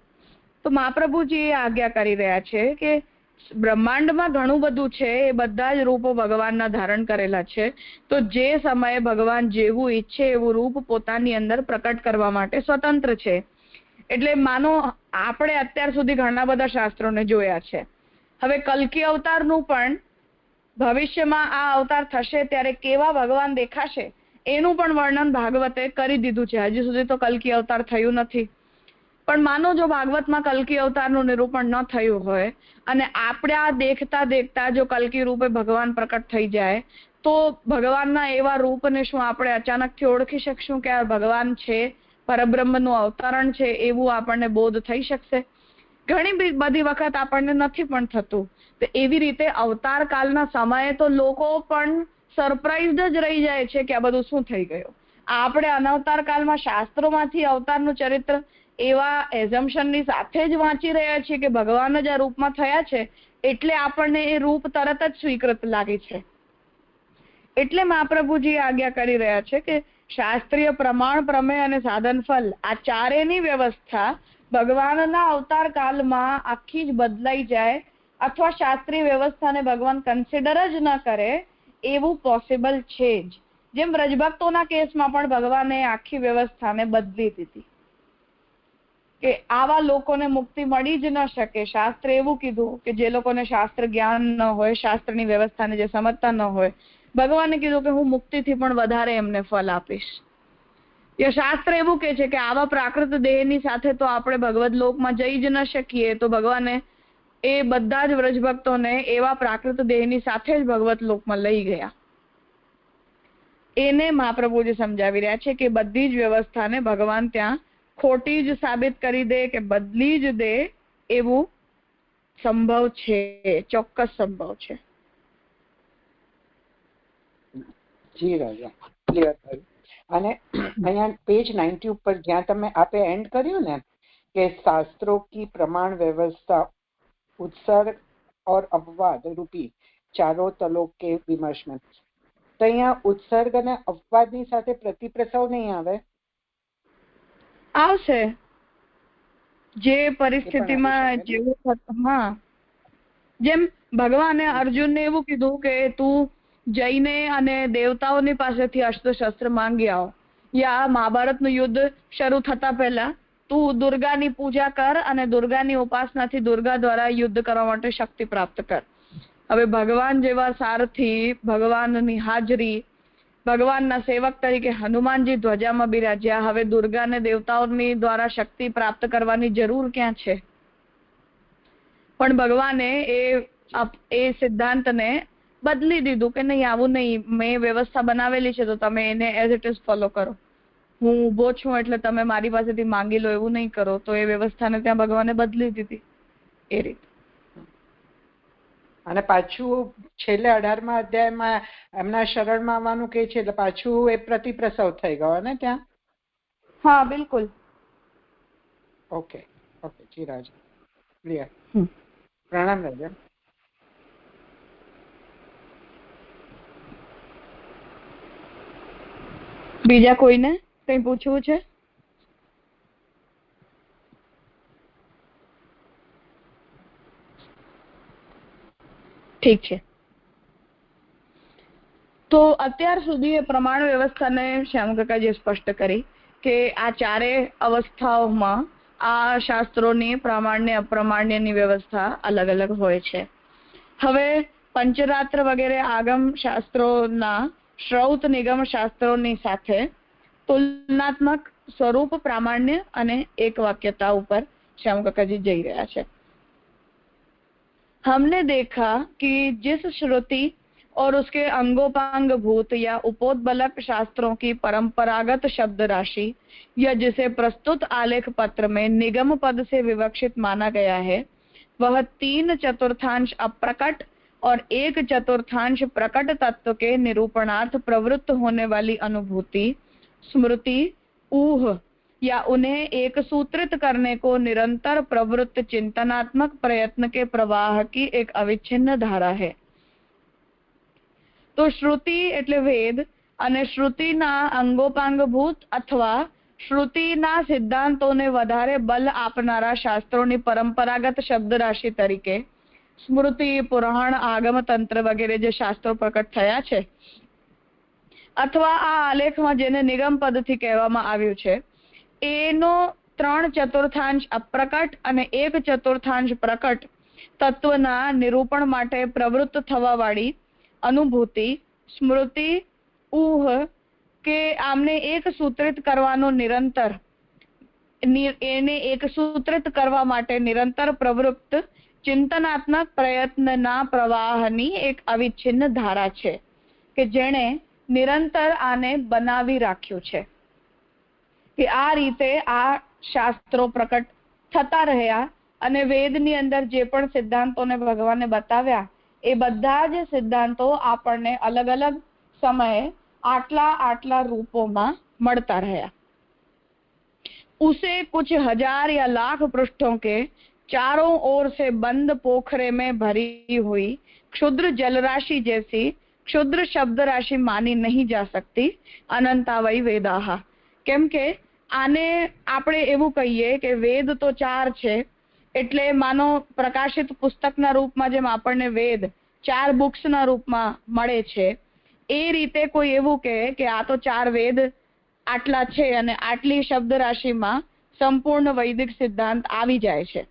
તો મહાપ્રભુજી એ આજ્ઞા કરી રહ્યા છે કે બ્રહ્માંડમાં ઘણું બધું છે, એ બધા જ રૂપો ભગવાનના ધારણ કરેલા છે. તો જે સમયે ભગવાન જેવું ઈચ્છે એવું રૂપ પોતાની અંદર પ્રકટ કરવા માટે સ્વતંત્ર છે. એટલે માનો આપણે અત્યાર સુધી ઘણા બધા શાસ્ત્રોને જોયા છે. હવે કલ્કી અવતારનું પણ ભવિષ્યમાં આ અવતાર થશે ત્યારે કેવા ભગવાન દેખાશે એનું પણ વર્ણન ભાગવતે કરી દીધું છે. હજી સુધી તો કલ્કી અવતાર થયું નથી, પણ માનો જો ભાગવતમાં કલ્કી અવતારનું નિરૂપણ ન થયું હોય અને આપણે આ દેખતા દેખતા જો કલ્કી રૂપે ભગવાન પ્રકટ થઈ જાય તો ભગવાનના એવા રૂપને શું આપણે અચાનકથી ઓળખી શકશું કે આ ભગવાન છે, પરબ્રહ્મનું અવતરણ છે, એવું આપણને બોધ થઈ શકશે? ઘણી બધી વખત આપણને નથી પણ થતું. તો એવી રીતે અવતાર કાલના સમયે તો લોકો પણ સરપ્રાઇઝડ જ રહી જાય છે કે આ બધું શું થઈ ગયું. આપણે અનવતાર કાલમાં શાસ્ત્રોમાંથી અવતારનું ચરિત્ર એવા એઝમ્પશનની સાથે જ વાંચી રહ્યા છીએ કે ભગવાન જ આ રૂપમાં થયા છે, એટલે આપણને એ રૂપ તરત જ સ્વીકૃત લાગે છે. એટલે મહાપ્રભુજી આજ્ઞા કરી રહ્યા છે કે શાસ્ત્રીય પ્રમાણ, પ્રમેય અને સાધન ફલ આ ચારેની વ્યવસ્થા ભગવાનના અવતાર કાલમાં આખી જ બદલાઈ જાય અથવા શાસ્ત્રીય વ્યવસ્થાને ભગવાન કન્સિડર જ ન કરે એવું પોસિબલ છે જ. જેમ વ્રજભક્તોના કેસમાં પણ ભગવાને આખી વ્યવસ્થાને બદલી દીધી કે આવા લોકોને મુક્તિ મળી જ ન શકે. શાસ્ત્ર એવું કીધું કે જે લોકોને શાસ્ત્ર જ્ઞાન ન હોય, શાસ્ત્રની વ્યવસ્થાને જે સમજતા ન હોય, ભગવાને કીધું કે હું મુક્તિથી પણ વધારે એમને ફલ આપીશ. એ શાસ્ત્ર એવું કે છે કે આવા પ્રાકૃત દેહની સાથે તો આપણે ભગવદ લોકમાં જઈ જ ન શકીએ, તો ભગવાને એ બધા જ વ્રજભક્તોને એવા પ્રાકૃત દેહની સાથે જ ભગવત લોકમાં લઈ ગયા. એને મહાપ્રભુજી સમજાવી રહ્યા છે કે બધી જ વ્યવસ્થાને ભગવાન ત્યાં ખોટી જ સાબિત કરી દે કે બદલી જ દે એવું સંભવ છે, ચોક્કસ સંભવ છે. જી રાજા, ક્લિયર થયું. અને અહીંયા પેજ 90 ઉપર જ્યાં તમે આપે એન્ડ કર્યું ને કે શાસ્ત્રો की प्रमाण व्यवस्था उत्सर्ग और अपवाद रूपी चारों तलों के विमर्श में, तो અહીંયા ઉત્સર્ગ અને અપવાદની સાથે પ્રતિપ્રસવ નહીં આવે? આવશે, જે પરિસ્થિતિમાં જેવું. હા, જેમ ભગવાને અર્જુનને એવું કીધું કે તું જઈને અને દેવતાઓની પાસેથી અસ્ત્ર શસ્ત્ર માંગી આવ, યા મહાભારતનું યુદ્ધ શરૂ થતા પહેલા તું દુર્ગાની પૂજા કર અને દુર્ગાની ઉપાસનાથી દુર્ગા દ્વારા યુદ્ધ કરવા માટે શક્તિ પ્રાપ્ત કર. હવે ભગવાન જેવા સારથી, ભગવાનની હાજરી, ભગવાનના સેવક તરીકે હનુમાનજી ધ્વજામાં બિરાજ્યા, હવે દુર્ગાને દેવતાઓની દ્વારા શક્તિ પ્રાપ્ત કરવાની જરૂર ક્યાં છે? પણ ભગવાને એ સિદ્ધાંતને બદલી દીધું કે નહીં, આવું નહીં, મેં વ્યવસ્થા બનાવેલી છે તો તમે એને એઝ ઇટ ઇઝ ફોલો કરો. હું ઊભો છું એટલે તમે મારી પાસેથી માંગી લો એવું નહીં કરો. તો એ વ્યવસ્થાને ત્યાં ભગવાને બદલી દીધી એ રીતે. અને પાછું છેલ્લે 18મા અધ્યાયમાં એમના શરણમાં આવવાનું કે છે, એટલે પાછું એ પ્રતિપ્રસવ થઈ ગયો ને ત્યાં? હા, બિલકુલ. ઓકે ઓકે, જી રાજા, ક્લિયર. પ્રણામ રાજા. બીજા કોઈને કઈ પૂછવું છે? ઠીક છે. તો અત્યાર સુધી એ પ્રમાણ વ્યવસ્થાને શ્યામકાકાજીએ સ્પષ્ટ કરી કે આ ચારે અવસ્થાઓમાં આ શાસ્ત્રોની પ્રામાણ્ય અપ્રમાણ્યની વ્યવસ્થા અલગ અલગ હોય છે. હવે પંચરાત્ર વગેરે આગમ શાસ્ત્રોના શ્રૌત નિગમ શાસ્ત્રોની સાથે તુલનાત્મક स्वरूप प्रामाण्य અને एक वाक्यता ऊपर श्याम काका जी जई रहा है। हमने देखा कि जिस श्रुति और उसके अंगोपांग भूत या उपोद्बलक शास्त्रों की परंपरागत शब्द राशि या जिसे प्रस्तुत आलेख पत्र में निगम पद से विवक्षित माना गया है, वह 3/4 अप्रकट और 1/4 प्रकट तत्व के निरूपणार्थ प्रवृत्त होने वाली अनुभूति, स्मृति, ऊह या उन्हें एक सूत्रित करने को निरंतर प्रवृत्त चिंतनात्मक प्रयत्न के प्रवाह की एक अविच्छिन्न धारा है। तो श्रुति એટલે વેદ અને શ્રુતિના અંગોપાંગભૂત અથવા શ્રુતિના સિદ્ધાંતોને વધારે બલ આપનારા શાસ્ત્રોની પરંપરાગત શબ્દ રાશિ તરીકે સ્મૃતિ, પુરાણ, આગમ તંત્ર વગેરે જે શાસ્ત્રો પ્રકટ થયા છે, અથવા આ આલેખમાં જેને નિગમ પદથી કહેવામાં આવ્યું છે, એનો 3/4 અપ્રકટ અને 1/4 પ્રકટ તત્વના નિરૂપણ માટે પ્રવૃત્ત થવાવાળી અનુભૂતિ, સ્મૃતિ, ઊહ કે આમને એક સૂત્રિત કરવાનો નિરંતર એને એક સૂત્રિત કરવા માટે નિરંતર પ્રવૃત્ત ચિંતનાત્મક પ્રયત્નના પ્રવાહની એક અવિચ્છિન્ન ધારા છે કે જેણે નિરંતર આને બનાવી રાખ્યું છે કે આ રીતે આ શાસ્ત્રો પ્રકટ થતા રહ્યા અને વેદની અંદર જે પણ સિદ્ધાંતોને ભગવાને બતાવ્યા એ બધા જ સિદ્ધાંતો આપણને અલગ અલગ સમયે આટલા रूपों મળતા રહ્યા। उसे कुछ हजार या लाख पृष्ठों के चारों ओर से बंद पोखरे में भरी हुई क्षुद्र जलराशि जैसी क्षुद्र शब्द राशि मानी नहीं जा सकती अनंतावय वेदाः। केम के आने આપણે એવું કહીએ કે વેદ તો 4 છે, એટલે માનો પ્રકાશિત પુસ્તકના રૂપમાં જેમ આપણને વેદ 4 બુક્સના રૂપમાં મળે છે, એ રીતે કોઈ એવું કહે કે આ તો 4 વેદ આટલા છે અને આટલી શબ્દ રાશિમાં સંપૂર્ણ વૈદિક સિદ્ધાંત આવી જાય છે।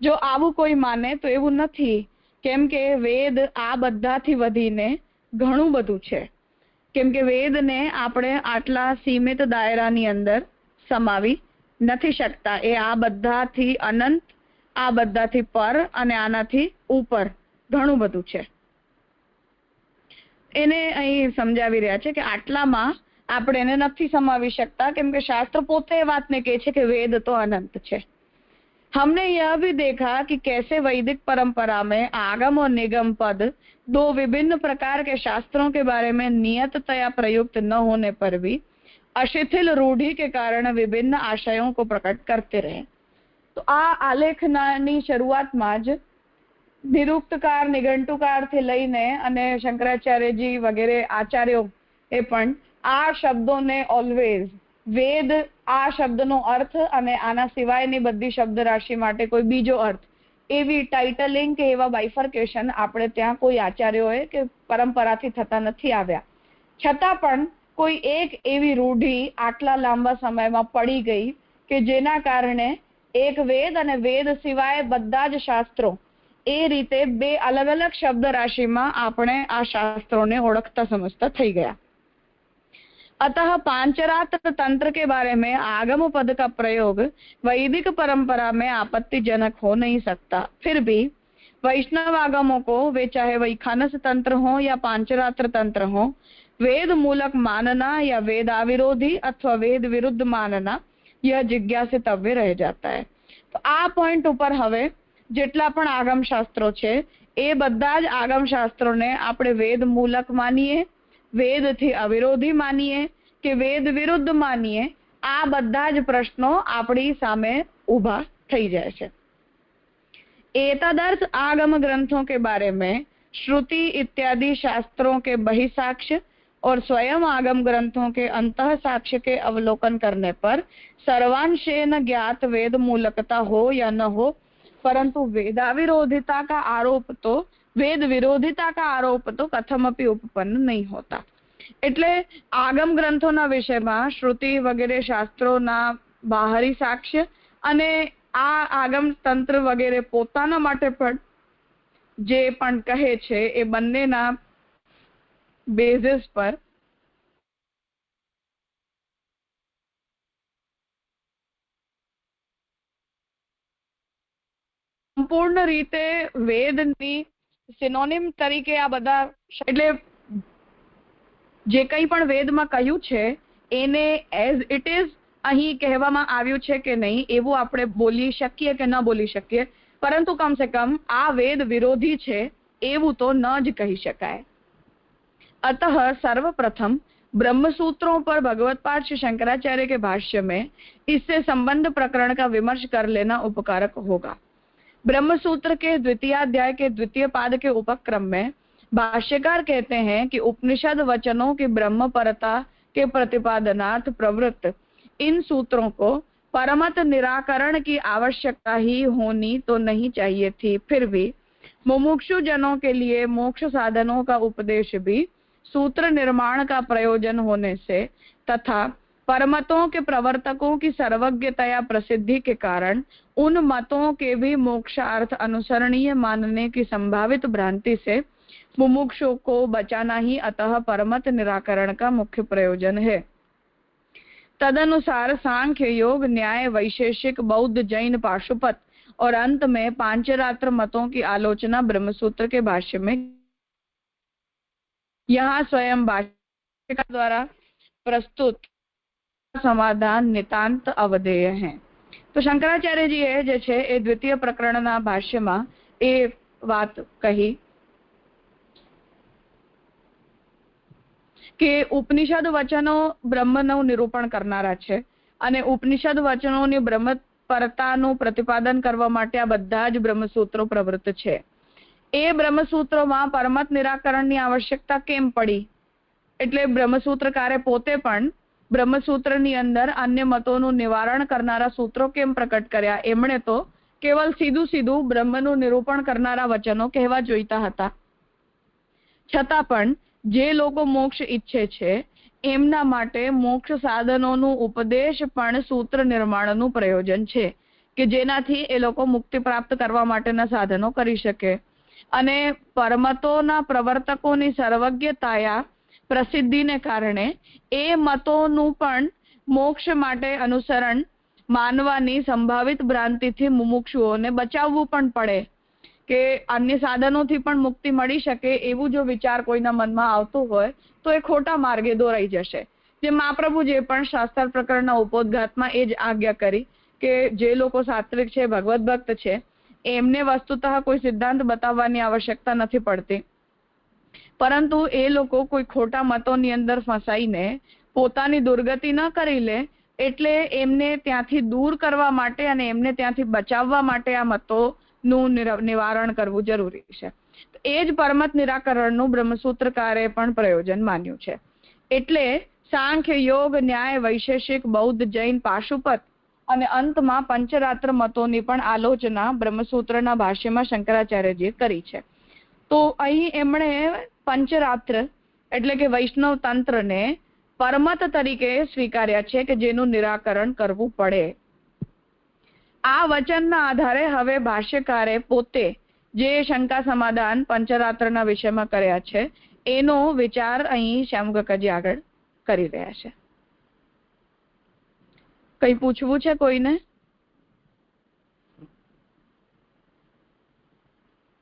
જો આવું કોઈ માને તો એવું નથી, કેમ કે વેદ આ બધાથી વધીને ઘણું બધું છે। કેમ કે વેદને આપણે આટલા સીમિત દાયરાની અંદર સમાવી નથી શકતા। એ આ બધાથી અનંત, આ બધાથી પર અને આનાથી ઉપર ઘણું બધું છે। એને અહીં સમજાવી રહ્યા છે કે આટલામાં આપણે એને નથી સમાવી શકતા, કેમ કે શાસ્ત્ર પોતે વાતને કહે છે કે વેદ तो अनंत છે। हमने यह भी देखा कि कैसे वैदिक परंपरा में आगम और निगम पद 2 विभिन्न प्रकार के शास्त्रों के बारे में नियततया प्रयुक्त न होने पर भी अशिथिल रूढ़ी के कारण विभिन्न आशयों को प्रकट करते रहे। तो आ आलेखनानी शुरुआतमां ज નિરુક્તકાર, નિઘંટુકારથી લઈને અને શંકરાચાર્યજી વગેરે આચાર્યો એ પણ આ શબ્દોને ઓલવેઝ વેદ, આ શબ્દનો અર્થ અને આના સિવાયની બધી શબ્દ રાશિ માટે કોઈ બીજો અર્થ, એવી ટાઇટલિંગ કે એવા બાયફર્કેશન આપણે ત્યાં કોઈ આચાર્યોએ કે પરંપરાથી થતા નથી આવ્યા। છતાં પણ કોઈ એક એવી રૂઢી આટલા લાંબા સમયમાં પડી ગઈ કે જેના કારણે એક વેદ અને વેદ સિવાય બધા જ શાસ્ત્રો એ રીતે 2 अलग अलग शब्द राशि में આપણે આ શાસ્ત્રોને ઓળખતા સમજતા થઈ ગયા। अतः पांचरात्र तंत्र के बारे में आगम पद का प्रयोग वैदिक परंपरा में आपत्तिजनक हो नहीं सकता। फिर भी वैष्णव आगमों को, वे चाहे वैखानस तंत्र हो या पांचरात्र तंत्र हो, वेद मूलक मानना या वेदाविरोधी अथवा वेद विरुद्ध मानना यह जिज्ञासितव्य रह जाता है। तो आ पॉइंट ऊपर हवे જેટલા પણ આગમ શાસ્ત્રો છે એ બધા જ આગમ શાસ્ત્રોને આપણે વેદ મૂલક માનીએ, વેદથી અવિરોધી માનીએ કે વેદ વિરુદ્ધ માનીએ, આ બધા જ પ્રશ્નો આપણી સામે ઊભા થઈ જાય છે। एतदर्थ आगम ग्रंथों के बारे में श्रुति इत्यादि शास्त्रों के बहिसाक्ष्य और स्वयं आगम ग्रंथों के अंतः साक्ष्य के अवलोकन करने पर सर्वांशेन ज्ञात वेद मूलकता हो या न हो, परंतु वेदाविरोधिता का आरोप तो वेद विरोधिता का आरोप तो कथमपि उपपन्न नहीं होता। એટલે આગમ ગ્રંથોના વિષયમાં શ્રુતિ વગેરે શાસ્ત્રોના બાહરી સાક્ષ્ય અને આ આગમ તંત્ર વગેરે પોતાના માટે પણ જે પણ કહે છે એ બંનેના બેઝિસ પર સંપૂર્ણ રીતે વેદની સિનોનિમ તરીકે આ બધા, એટલે જે કંઈ પણ વેદમાં કહ્યું છે એને એઝ ઇટ ઇઝ અહીં કહેવામાં આવ્યું છે કે નહીં એવું આપણે બોલી શકીએ કે ન બોલી શકીએ, પરંતુ કમ સે કમ આ વેદ વિરોધી છે એવું તો ન જ કહી શકાય। अतः सर्वप्रथम ब्रह्म सूत्रों पर भगवत पाद श्री शंकराचार्य के भाष्य में इससे संबंध प्रकरण का विमर्श कर लेना उपकारक होगा। ब्रह्म सूत्र के द्वितीयाध्याय के द्वितीय पाद के उपक्रम में भाष्यकार कहते हैं कि उपनिषद वचनों की ब्रह्म परता के प्रतिपादनार्थ प्रवृत्त इन सूत्रों को परमत निराकरण की आवश्यकता ही होनी तो नहीं चाहिए थी, फिर भी मुमुक्षु जनों के लिए मोक्ष साधनों का उपदेश भी सूत्र निर्माण का प्रयोजन होने से तथा परमतों के प्रवर्तकों की सर्वज्ञतया प्रसिद्धि के कारण उन मतों के भी मोक्षार्थ अनुसरणीय मानने की संभावित भ्रांति से मुमुक्षु को बचाना ही अतः परमत निराकरण का मुख्य प्रयोजन है। तदनुसार सांख्य, योग, न्याय, वैशेषिक, बौद्ध, जैन, पाशुपत और अंत में पांचरात्र मतों की आलोचना ब्रह्मसूत्र के भाष्य में यहाँ स्वयं भाष्यकार द्वारा प्रस्तुत समाधान नितांत अवधेय है। तो શંકરાચાર્યજીએ જે છે એ દ્વિતીય પ્રકરણના ભાષ્યમાં એ વાત કહી કે ઉપનિષદ વચનો બ્રહ્મનું નિરૂપણ કરનારા છે અને ઉપનિષદ વચનોની બ્રહ્મપરતાનું પ્રતિપાદન કરવા માટે આ બધા જ બ્રહ્મસૂત્રો પ્રવૃત્ત છે। એ બ્રહ્મસૂત્રોમાં પરમત નિરાકરણની આવશ્યકતા કેમ પડી? એટલે બ્રહ્મસૂત્રકારે પોતે પણ બ્રહ્મસૂત્રની અંદર અન્ય મતોનું નિવારણ કરનારા સૂત્રો કેમ પ્રકટ કર્યા? એમણે તો કેવલ સીધું સીધું બ્રહ્મનું નિરૂપણ કરનારા વચનો કહેવા જોઈતા હતા। છતાં પણ જે લોકો મોક્ષ ઈચ્છે છે એમના માટે મોક્ષ સાધનોનું ઉપદેશ પણ સૂત્ર નિર્માણનું પ્રયોજન છે કે જેનાથી એ લોકો મુક્તિ પ્રાપ્ત કરવા માટેના સાધનો કરી શકે। અને પરમતોના પ્રવર્તકોની સર્વજ્ઞતાયા પ્રસિદ્ધિને કારણે એ મતોનું પણ મોક્ષ માટે અનુસરણ માનવાની સંભાવિત ભ્રાંતિથી મુમુક્ષુઓને બચાવવું પણ પડે કે અન્ય સાધનોથી પણ મુક્તિ મળી શકે એવું જો વિચાર કોઈના મનમાં આવતો હોય તો એ ખોટા માર્ગે દોરાઈ જશે। જે મહાપ્રભુજીએ પણ શાસ્ત્ર પ્રકરણના ઉपोद्घातમાં એ જ આજ્ઞા કરી કે જે લોકો સાત્વિક છે, ભગવત ભક્ત છે, એમને વસ્તુતઃ કોઈ સિદ્ધાંત બતાવવાની આવશ્યકતા નથી પડતી, પરંતુ એ લોકો કોઈ ખોટા મતોની અંદર ફસાઈને પોતાની દુર્ગતિ ન કરી લે એટલે એમને ત્યાંથી દૂર કરવા માટે અને એમને ત્યાંથી બચાવવા માટે આ મતોનું નિવારણ કરવું જરૂરી છે। એ જ પરમત નિરાકરણનું બ્રહ્મસૂત્રકારે પણ પ્રયોજન માન્યું છે। એટલે સાંખ્ય, યોગ, ન્યાય, વૈશેષિક, બૌદ્ધ, જૈન, પાશુપત અને અંતમાં પંચરાત્ર મતોની પણ આલોચના બ્રહ્મસૂત્રના ભાષ્યમાં શંકરાચાર્યજીએ કરી છે। તો અહીં એમણે પંચરાત્ર એટલે કે વૈષ્ણવ તંત્રને પરમત તરીકે સ્વીકાર્યા છે કે જેનું નિરાકરણ કરવું પડે। આ વચનના આધારે હવે ભાષ્યકારે પોતે જે શંકા સમાધાન પંચરાત્રના વિષયમાં કર્યા છે એનો વિચાર અહીં શ્યામકાકાજી આગળ કરી રહ્યા છે। કઈ પૂછવું છે કોઈને?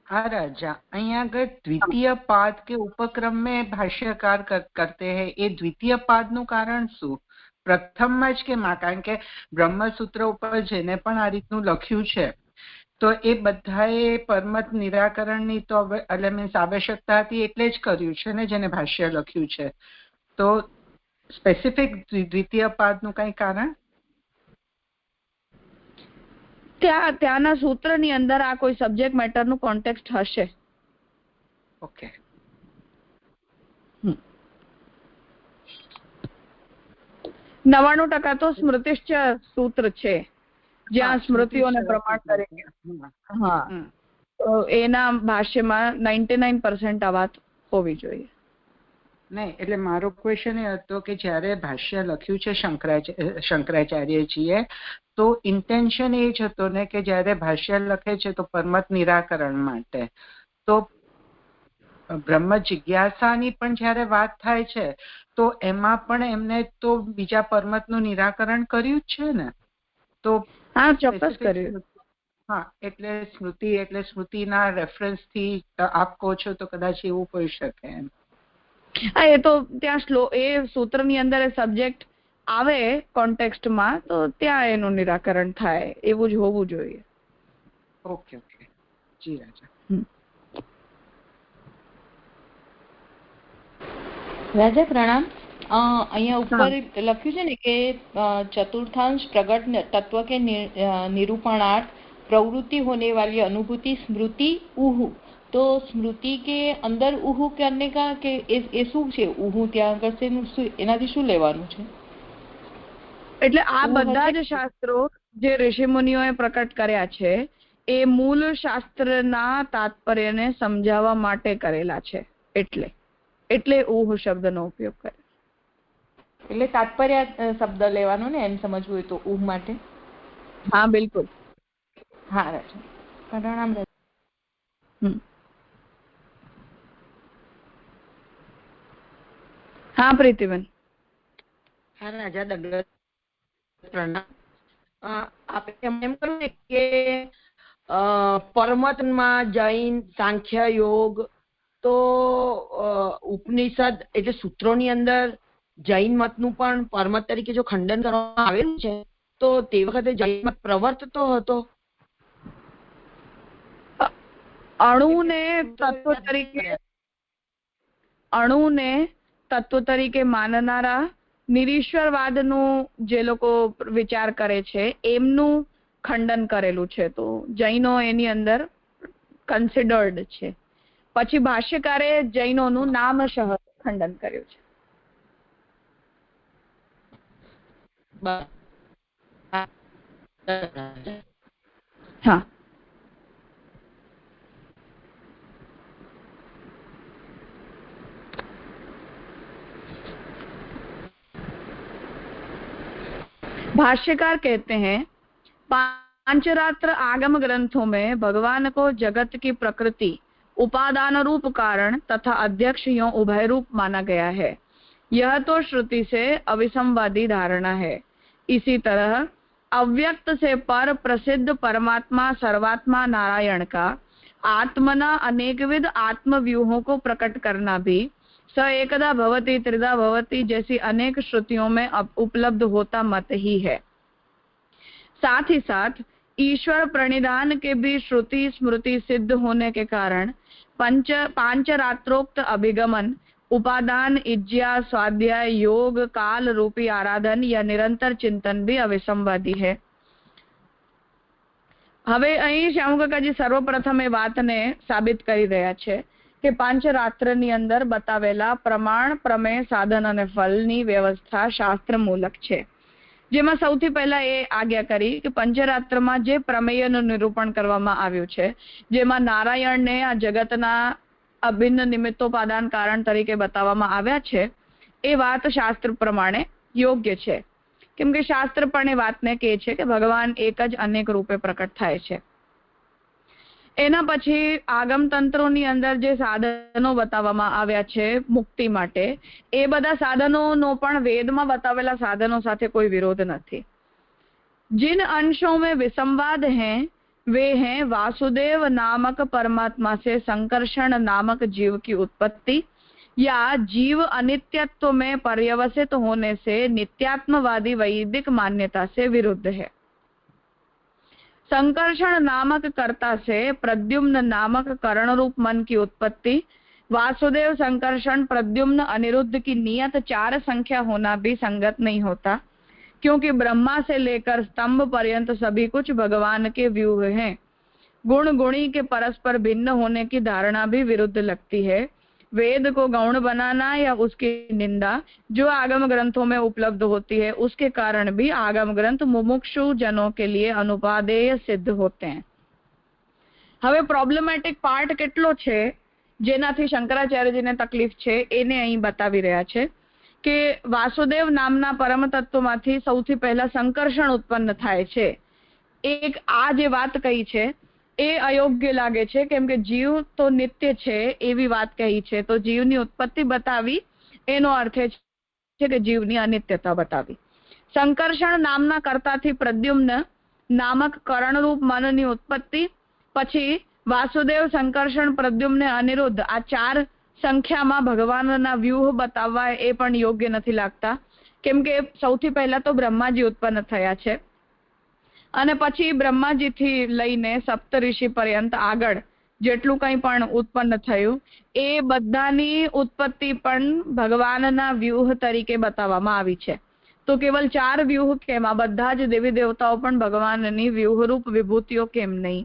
हाँ राजा, અહીંયા આગળ દ્વિતીય પાદ के उपक्रम में भाष्यकार करते हैं। ये द्वितीय पाद નું કારણ શું? પ્રથમમાં જ કેમ? કારણ કે બ્રહ્મસૂત્ર ઉપર જેને પણ આ રીતનું લખ્યું છે તો એ બધાએ પરમત નિરાકરણની તો એટલે મીન્સ આવશ્યકતા હતી એટલે જ કર્યું છે ને જેને ભાષ્ય લખ્યું છે। તો સ્પેસિફિક દ્વિતીય પાદનું કઈ કારણ? ત્યાંના સૂત્રની અંદર આ કોઈ સબ્જેક્ટ મેટરનું કોન્ટેક્સ્ટ હશે। ઓકે, 99% તો સ્મૃતિશ્ચ સૂત્ર છે જ્યાં સ્મૃતિઓને પ્રમાણ તરીકે હા તો એના ભાષ્યમાં 99% આ વાત હોવી જોઈએ। નહીં, એટલે મારો ક્વેશ્ચન એ હતો કે જ્યારે ભાષ્ય લખ્યું છે શંકરાચાર્યજીએ તો ઇન્ટેન્શન એ જ હતો ને કે જ્યારે ભાષ્ય લખે છે તો પરમત નિરાકરણ માટે, તો બ્રહ્મ જિજ્ઞાસાની પણ જ્યારે વાત થાય છે તો એમાં પણ એમને તો બીજા પરમતનું નિરાકરણ કર્યું જ છે ને। તો હા, ચોક્કસ કર્યું। હા, એટલે સ્મૃતિ એટલે સ્મૃતિના રેફરન્સથી આપ કહો છો તો કદાચ એવું હોઈ શકે એમ. હા, એ તો ત્યાં એ સૂત્રની અંદર એ સબ્જેક્ટ આવે કોન્ટેક્સ્ટમાં તો ત્યાં એનું નિરાકરણ થાય, એવું જ હોવું જોઈએ. ઓકે ઓકે, જી રાજા. રાજા પ્રણામ. અહીંયા ઉપર લખ્યું છે ને કે चतुर्थांश प्रगट तत्व के निरूपणार्थ प्रवृत्ति होने वाली अनुभूति स्मृति उहु. तो स्मृति के अंदर उहु करने का के એ શું છે ઉહુ ત્યાં આગળ છે એનાથી શું લેવાનું છે? એટલે આ બધા જ શાસ્ત્રો જે ઋષિમુનિઓએ પ્રકટ કર્યા છે એ મૂળ શાસ્ત્રના તાત્પર્યને સમજાવવા માટે કરેલા છે, એટલે ઉહ શબ્દનો ઉપયોગ કરે. એટલે તાત્પર્ય શબ્દ લેવાનો ને એમ સમજવું હોય તો ઉહ માટે. હા બિલકુલ. હા રાજા પ્રણામ. હા પ્રીતિબેન. હા રાજા દંડવત પ્રણામ. આપણે એમ કહ્યું ને કે પરમતમાં જૈન સાંખ્ય યોગ, તો ઉપનિષદ એટલે સૂત્રોની અંદર જૈન મતનું પણ પરમત તરીકે જો ખંડન કરવામાં આવેલું છે તો તે વખતે જૈન મત પ્રવર્તતો હતો. અણુને તત્વ તરીકે માનનારા નિરીશ્વરવાદનું જે લોકો વિચાર કરે છે એમનું ખંડન કરેલું છે, તો જૈનો એની અંદર કન્સિડર્ડ છે. પછી ભાષ્યકારે જૈનોનું નામશઃ ખંડન કર્યું છે. હા. भाष्यकार कहते हैं पांचरात्र आगम ग्रंथों में भगवान को जगत की प्रकृति, उपादान रूप कारण तथा अध्यक्ष यों उभय रूप माना गया है. यह तो श्रुति से अविसंवादी धारणा है. इसी तरह अव्यक्त से पर प्रसिद्ध परमात्मा सर्वात्मा नारायण का आत्मना अनेकविध आत्मव्यूहों को प्रकट करना भी स एकदा भवति त्रिधा भवति जैसी अनेक श्रुतियों में उपलब्ध होता मत ही है. साथ ही साथ ईश्वर प्रणिधान के भी श्रुति स्मृति सिद्ध होने के कारण पांचरात्रोक्त अभिगमन, उपादान, इज्या, स्वाध्याय, योग, काल रूपी आराधन या निरंतर चिंतन भी अविसंवादी है. હવે અહીં શ્યામકાકાજી સર્વપ્રથમ એ વાતને સાબિત કરી રહ્યા છે કે પાંચરાત્રની અંદર બતાવેલા પ્રમાણ, પ્રમેય, સાધન અને ફલની વ્યવસ્થા શાસ્ત્ર મૂલક છે. જેમાં સૌથી પહેલા એ આજ્ઞા કરી કે પંચરાત્રમાં જે પ્રમેયનું નિરૂપણ કરવામાં આવ્યું છે, જેમાં નારાયણને આ જગતના અભિન્ન નિમિત્તોપાદાન કારણ તરીકે બતાવવામાં આવ્યા છે, એ વાત શાસ્ત્ર પ્રમાણે યોગ્ય છે. કેમ કે શાસ્ત્ર પણ એ વાતને કહે છે કે ભગવાન એક જ અનેક રૂપે પ્રકટ થાય છે. એના પછી આગમ તંત્રોની અંદર જે સાધનો બતાવવામાં આવ્યા છે મુક્તિ માટે, એ બધા સાધનોનો પણ વેદમાં બતાવેલા સાધનો સાથે કોઈ વિરોધ નથી. जिन अंशों में विसंवाद हैं वे हैं वासुदेव नामक परमात्मा से संकर्षण नामक जीव की उत्पत्ति, या जीव अनित्यत्व में पर्यवसित होने से नित्यात्मवादी वैदिक मान्यता से विरुद्ध है. संकर्षण नामक कर्ता से प्रद्युम्न नामक करण रूप मन की उत्पत्ति, वासुदेव संकर्षण प्रद्युम्न अनिरुद्ध की नियत 4 संख्या होना भी संगत नहीं होता, क्योंकि ब्रह्मा से लेकर स्तंभ पर्यंत सभी कुछ भगवान के व्यूह हैं. गुण गुणी के परस्पर भिन्न होने की धारणा भी विरुद्ध लगती है. वेद को गौण बनाना या उसकी निंदा जो आगम ग्रंथों में उपलब्ध होती है, उसके कारण भी आगम ग्रंथ मुमुक्षु जनों के लिए अनुपादेय सिद्ध होते हैं. હવે પ્રોબ્લેમેટિક પાર્ટ કેટલો છે જેનાથી શંકરાચાર્યજીને તકલીફ છે એને અહીં બતાવી રહ્યા છે કે વાસુદેવ નામના પરમ તત્વમાંથી સૌથી પહેલા સંકર્ષણ ઉત્પન્ન થાય છે. એક આ જે વાત કહી છે એ અયોગ્ય લાગે છે, કેમ કે જીવ તો નિત્ય છે એવી વાત કહી છે, તો જીવની ઉત્પત્તિ બતાવી એનો અર્થ છે કે જીવની અનિત્યતા બતાવી. સંકર્ષણ નામના કર્તાથી પ્રદ્યુમ્ન नामक करण रूप मननी उत्पत्ति, पछी वासुदेव, संकर्षण, प्रद्युम्न, अनिरुद्ध आ 4 संख्यामां भगवानना व्यूह बताववा ए पण योग्य નથી લાગતા, કેમ કે સૌથી પહેલા તો બ્રહ્માજી ઉત્પન્ન થયા છે અને પછી બ્રહ્માજીથી લઈને સપ્તઋષિ પર્યંત આગળ જેટલું કંઈ પણ ઉત્પન્ન થયું એ બધાની ઉત્પત્તિ પણ ભગવાનના વ્યુહ તરીકે બતાવવામાં આવી છે. તો કેવલ 4 વ્યુહ કેમ? આ બધા જ દેવી દેવતાઓ પણ ભગવાનની વ્યુહરૂપ વિભૂતિઓ કેમ નહીં?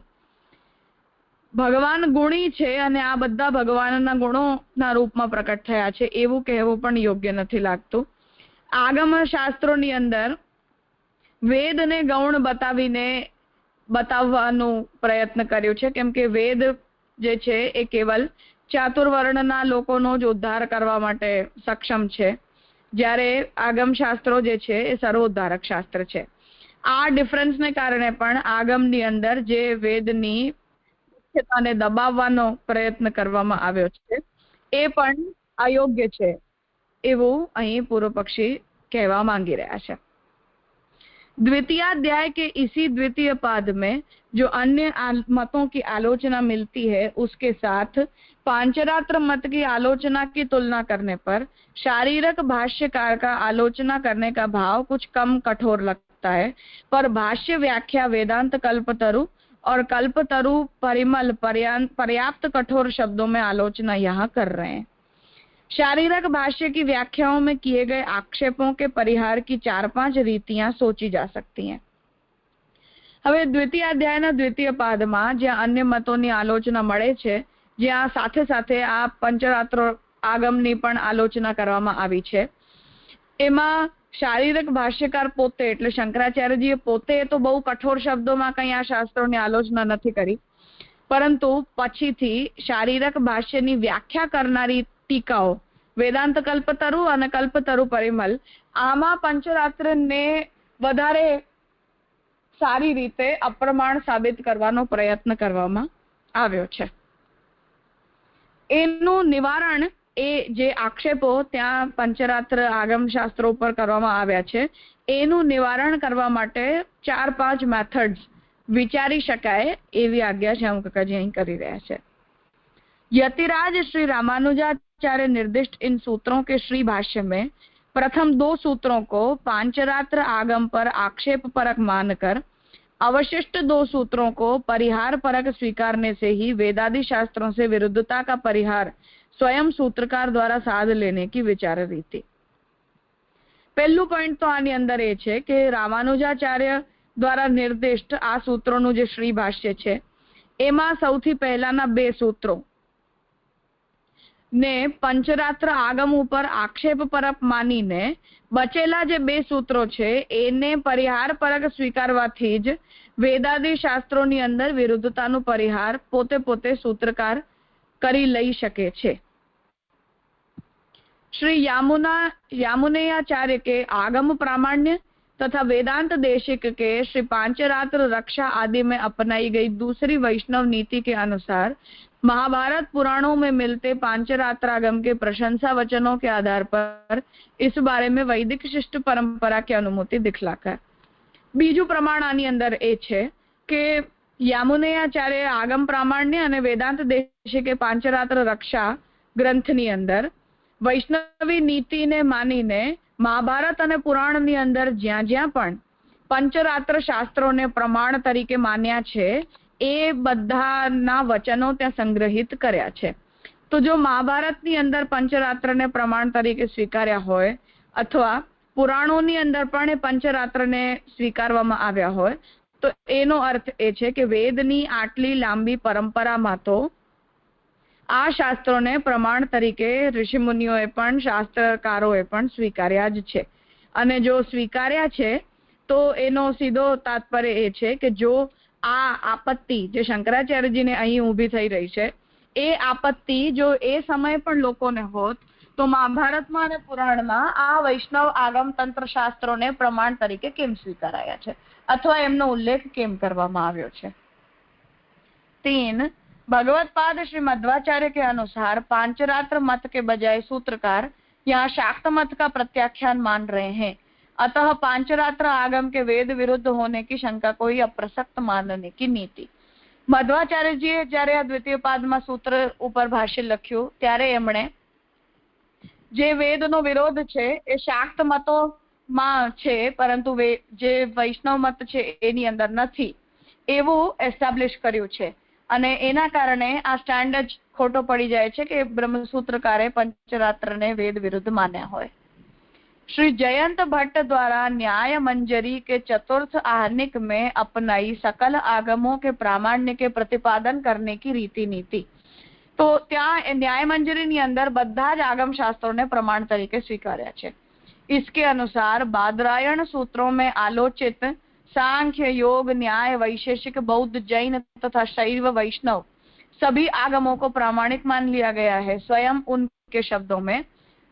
ભગવાન ગુણી છે અને આ બધા ભગવાનના ગુણોના રૂપમાં પ્રકટ થયા છે એવું કહેવું પણ યોગ્ય નથી લાગતું. આગમ શાસ્ત્રોની અંદર વેદને ગૌણ બતાવવાનો પ્રયત્ન કર્યો છે, કેમ કે વેદ જે છે એ કેવલ ચાતુર્વર્ણના લોકોનો જ ઉદ્ધાર કરવા માટે સક્ષમ છે, જ્યારે આગમ શાસ્ત્રો જે છે એ સર્વોદ્ધારક શાસ્ત્ર છે. આ ડિફરન્સને કારણે પણ આગમની અંદર જે વેદની મુખ્યતાને દબાવવાનો પ્રયત્ન કરવામાં આવ્યો છે એ પણ અયોગ્ય છે એવું અહીં પૂર્વ પક્ષી કહેવા માંગી રહ્યા છે. द्वितीयाध्याय के इसी द्वितीय पाद में जो अन्य मतों की आलोचना मिलती है उसके साथ पांचरात्र मत की आलोचना की तुलना करने पर शारीरक भाष्यकार का आलोचना करने का भाव कुछ कम कठोर लगता है, पर भाष्य व्याख्या वेदांत कल्पतरु और कल्पतरु परिमल पर्याप्त कठोर शब्दों में आलोचना यहाँ कर रहे हैं. शारीरक भाष्य की व्याख्याओं में किए गए आक्षेपों के परिहार की 4-5 रीतियां सोची जा सकती हैं. હવે દ્વિતીય અધ્યાયના દ્વિતીય પાદમાં જ્યાં અન્ય મતોની આલોચના મળે છે, જ્યાં સાથે સાથે આ પંચરાત્ર આગમની પણ આલોચના કરવામાં આવી છે, એમાં શારીરક ભાષ્યકાર પોતે એટલે શંકરાચાર્યજીએ પોતે તો બહુ કઠોર શબ્દોમાં કંઈ આ શાસ્ત્રોની આલોચના નથી કરી, પરંતુ પછીથી શારીરક ભાષ્યની વ્યાખ્યા કરનારી ટીકાઓ વેદાંત કલ્પતરુ અને કલ્પતરુ પરિમલ આમાં પંચરાત્રને વધારે સારી રીતે અપ્રમાણ સાબિત કરવાનો પ્રયત્ન કરવામાં આવ્યો છે. એનું નિવારણ એ જે આક્ષેપો ત્યાં પંચરાત્ર આગમ શાસ્ત્રો પર કરવામાં આવ્યા છે એનું નિવારણ કરવા માટે 4-5 મેથડ્સ વિચારી શકાય એવી આज्ञा શ્યામકાકાજી અહીં કરી રહ્યા છે. यतिराज श्री रामानुजाचार्य निर्दिष्ट इन सूत्रों के श्री भाष्य में प्रथम 2 सूत्रों को पांचरात्र आगम पर आक्षेप परक मानकर अवशिष्ट 2 सूत्रों को परिहार परक स्वीकारने से ही वेदादि शास्त्रों से विरुद्धता का परिहार स्वयं सूत्रकार द्वारा साध लेने की विचार रीति. पहलू पॉइंट तो आनी अंदर ए छे के रामानुजाचार्य द्वारा निर्दिष्ट आ सूत्रों जे श्री भाष्य छे एमां सौथी पहलाना 2 सूत्रों ने पंचरात्र आगम पर आक्षेप परक मानीने बचेला जे 2 सूत्रो छे एने परिहार परक स्वीकारवाथी ज वेदादि शास्त्रोनी अंदर विरुद्धतानु परिहार पोते पोते सूत्रकार करी लई शके छे. श्री यामुनेयाचार्य के आगम प्रामाण्य तथा वेदांत देशिक के श्री पांचरात्र रक्षा आदि में अपनाई गई दूसरी वैष्णव नीति के अनुसार महाभारत पुराणों में मिलते पांचरात्रागम के प्रशंसा वचनों के आधार पर इस बारे में वैदिक शिष्ट परंपरा की अनुमति दिखलाकर बीजू प्रमाण आनी अंदर ए छे के यामुनेयाचार्य आगम प्रामाण्य અને વેદાંત દેશિકે પાંચરાત્ર રક્ષા ગ્રંથની અંદર વૈષ્ણવી નીતિને માનીને મહાભારત અને પુરાણની અંદર જ્યાં જ્યાં પણ પંચરાત્ર શાસ્ત્રોને પ્રમાણ તરીકે માન્યા છે એ બધાના વચનો ત્યાં સંગ્રહિત કર્યા છે. તો જો મહાભારતની અંદર પંચરાત્રને પ્રમાણ તરીકે સ્વીકાર્યા હોય અથવા પુરાણોની અંદર પણ એ પંચરાત્રને સ્વીકારવામાં આવ્યા હોય તો એનો અર્થ એ છે કે વેદની આટલી લાંબી પરંપરામાં તો આ શાસ્ત્રોને પ્રમાણ તરીકે ઋષિમુનિઓએ પણ શાસ્ત્રકારોએ પણ સ્વીકાર્યા જ છે. અને જો સ્વીકાર્યા છે તો એનો સીધો તાત્પર્ય એ છે કે જો આ આપત્તિ જે શંકરાચાર્યજીને અહીં ઊભી થઈ રહી છે એ આપત્તિ જો એ સમયે પણ લોકોને હોત તો મહાભારતમાં અને પુરાણમાં આ વૈષ્ણવ આગમ તંત્ર શાસ્ત્રોને પ્રમાણ તરીકે કેમ સ્વીકારાયા છે અથવા એમનો ઉલ્લેખ કેમ કરવામાં આવ્યો છે. 3 भगवत्पाद श्री मध्वाचार्य के अनुसार पांचरात्र मत के बजाय सूत्रकार यहाँ शाक्त मत का प्रत्याख्यान मान रहे हैं. अतः पांचरात्र आगम के वेद विरुद्ध होने की शंका को ही अप्रसक्त मानने की नीति। મધ્વાચાર્યજીએ જ્યારે આ દ્વિતીય પાદમાં સૂત્ર ઉપર ભાષ્ય લખ્યું ત્યારે એમણે જે વેદનો વિરોધ છે એ શાક્ત મતોમાં છે, પરંતુ જે વૈષ્ણવ મત છે એની અંદર નથી એવું એસ્ટાબ્લિશ કર્યું છે, અને એના કારણે આ સ્ટેન્ડ જ ખોટો પડી જાય છે કે બ્રહ્મસૂત્રકારે पंचरात्रને वेद विरुद्ध मान्या હોય। श्री जयंत भट्ट द्वारा न्याय मंजरी के चतुर्थ आहनिक में अपनाई सकल आगमों के प्रामाण्य के प्रतिपादन करने की रीति नीति। तो ત્યાં ન્યાય મંજરીની અંદર બધા જ આગમ શાસ્ત્રોને પ્રમાણ તરીકે સ્વીકાર્યા છે। इसके अनुसार बादरायण सूत्रों में आलोचित सांख्य, योग, न्याय, वैशेषिक, बौद्ध, जैन तथा शैव, वैष्णव सभी आगमों को प्रामाणिक मान लिया गया है। स्वयं उनके शब्दों में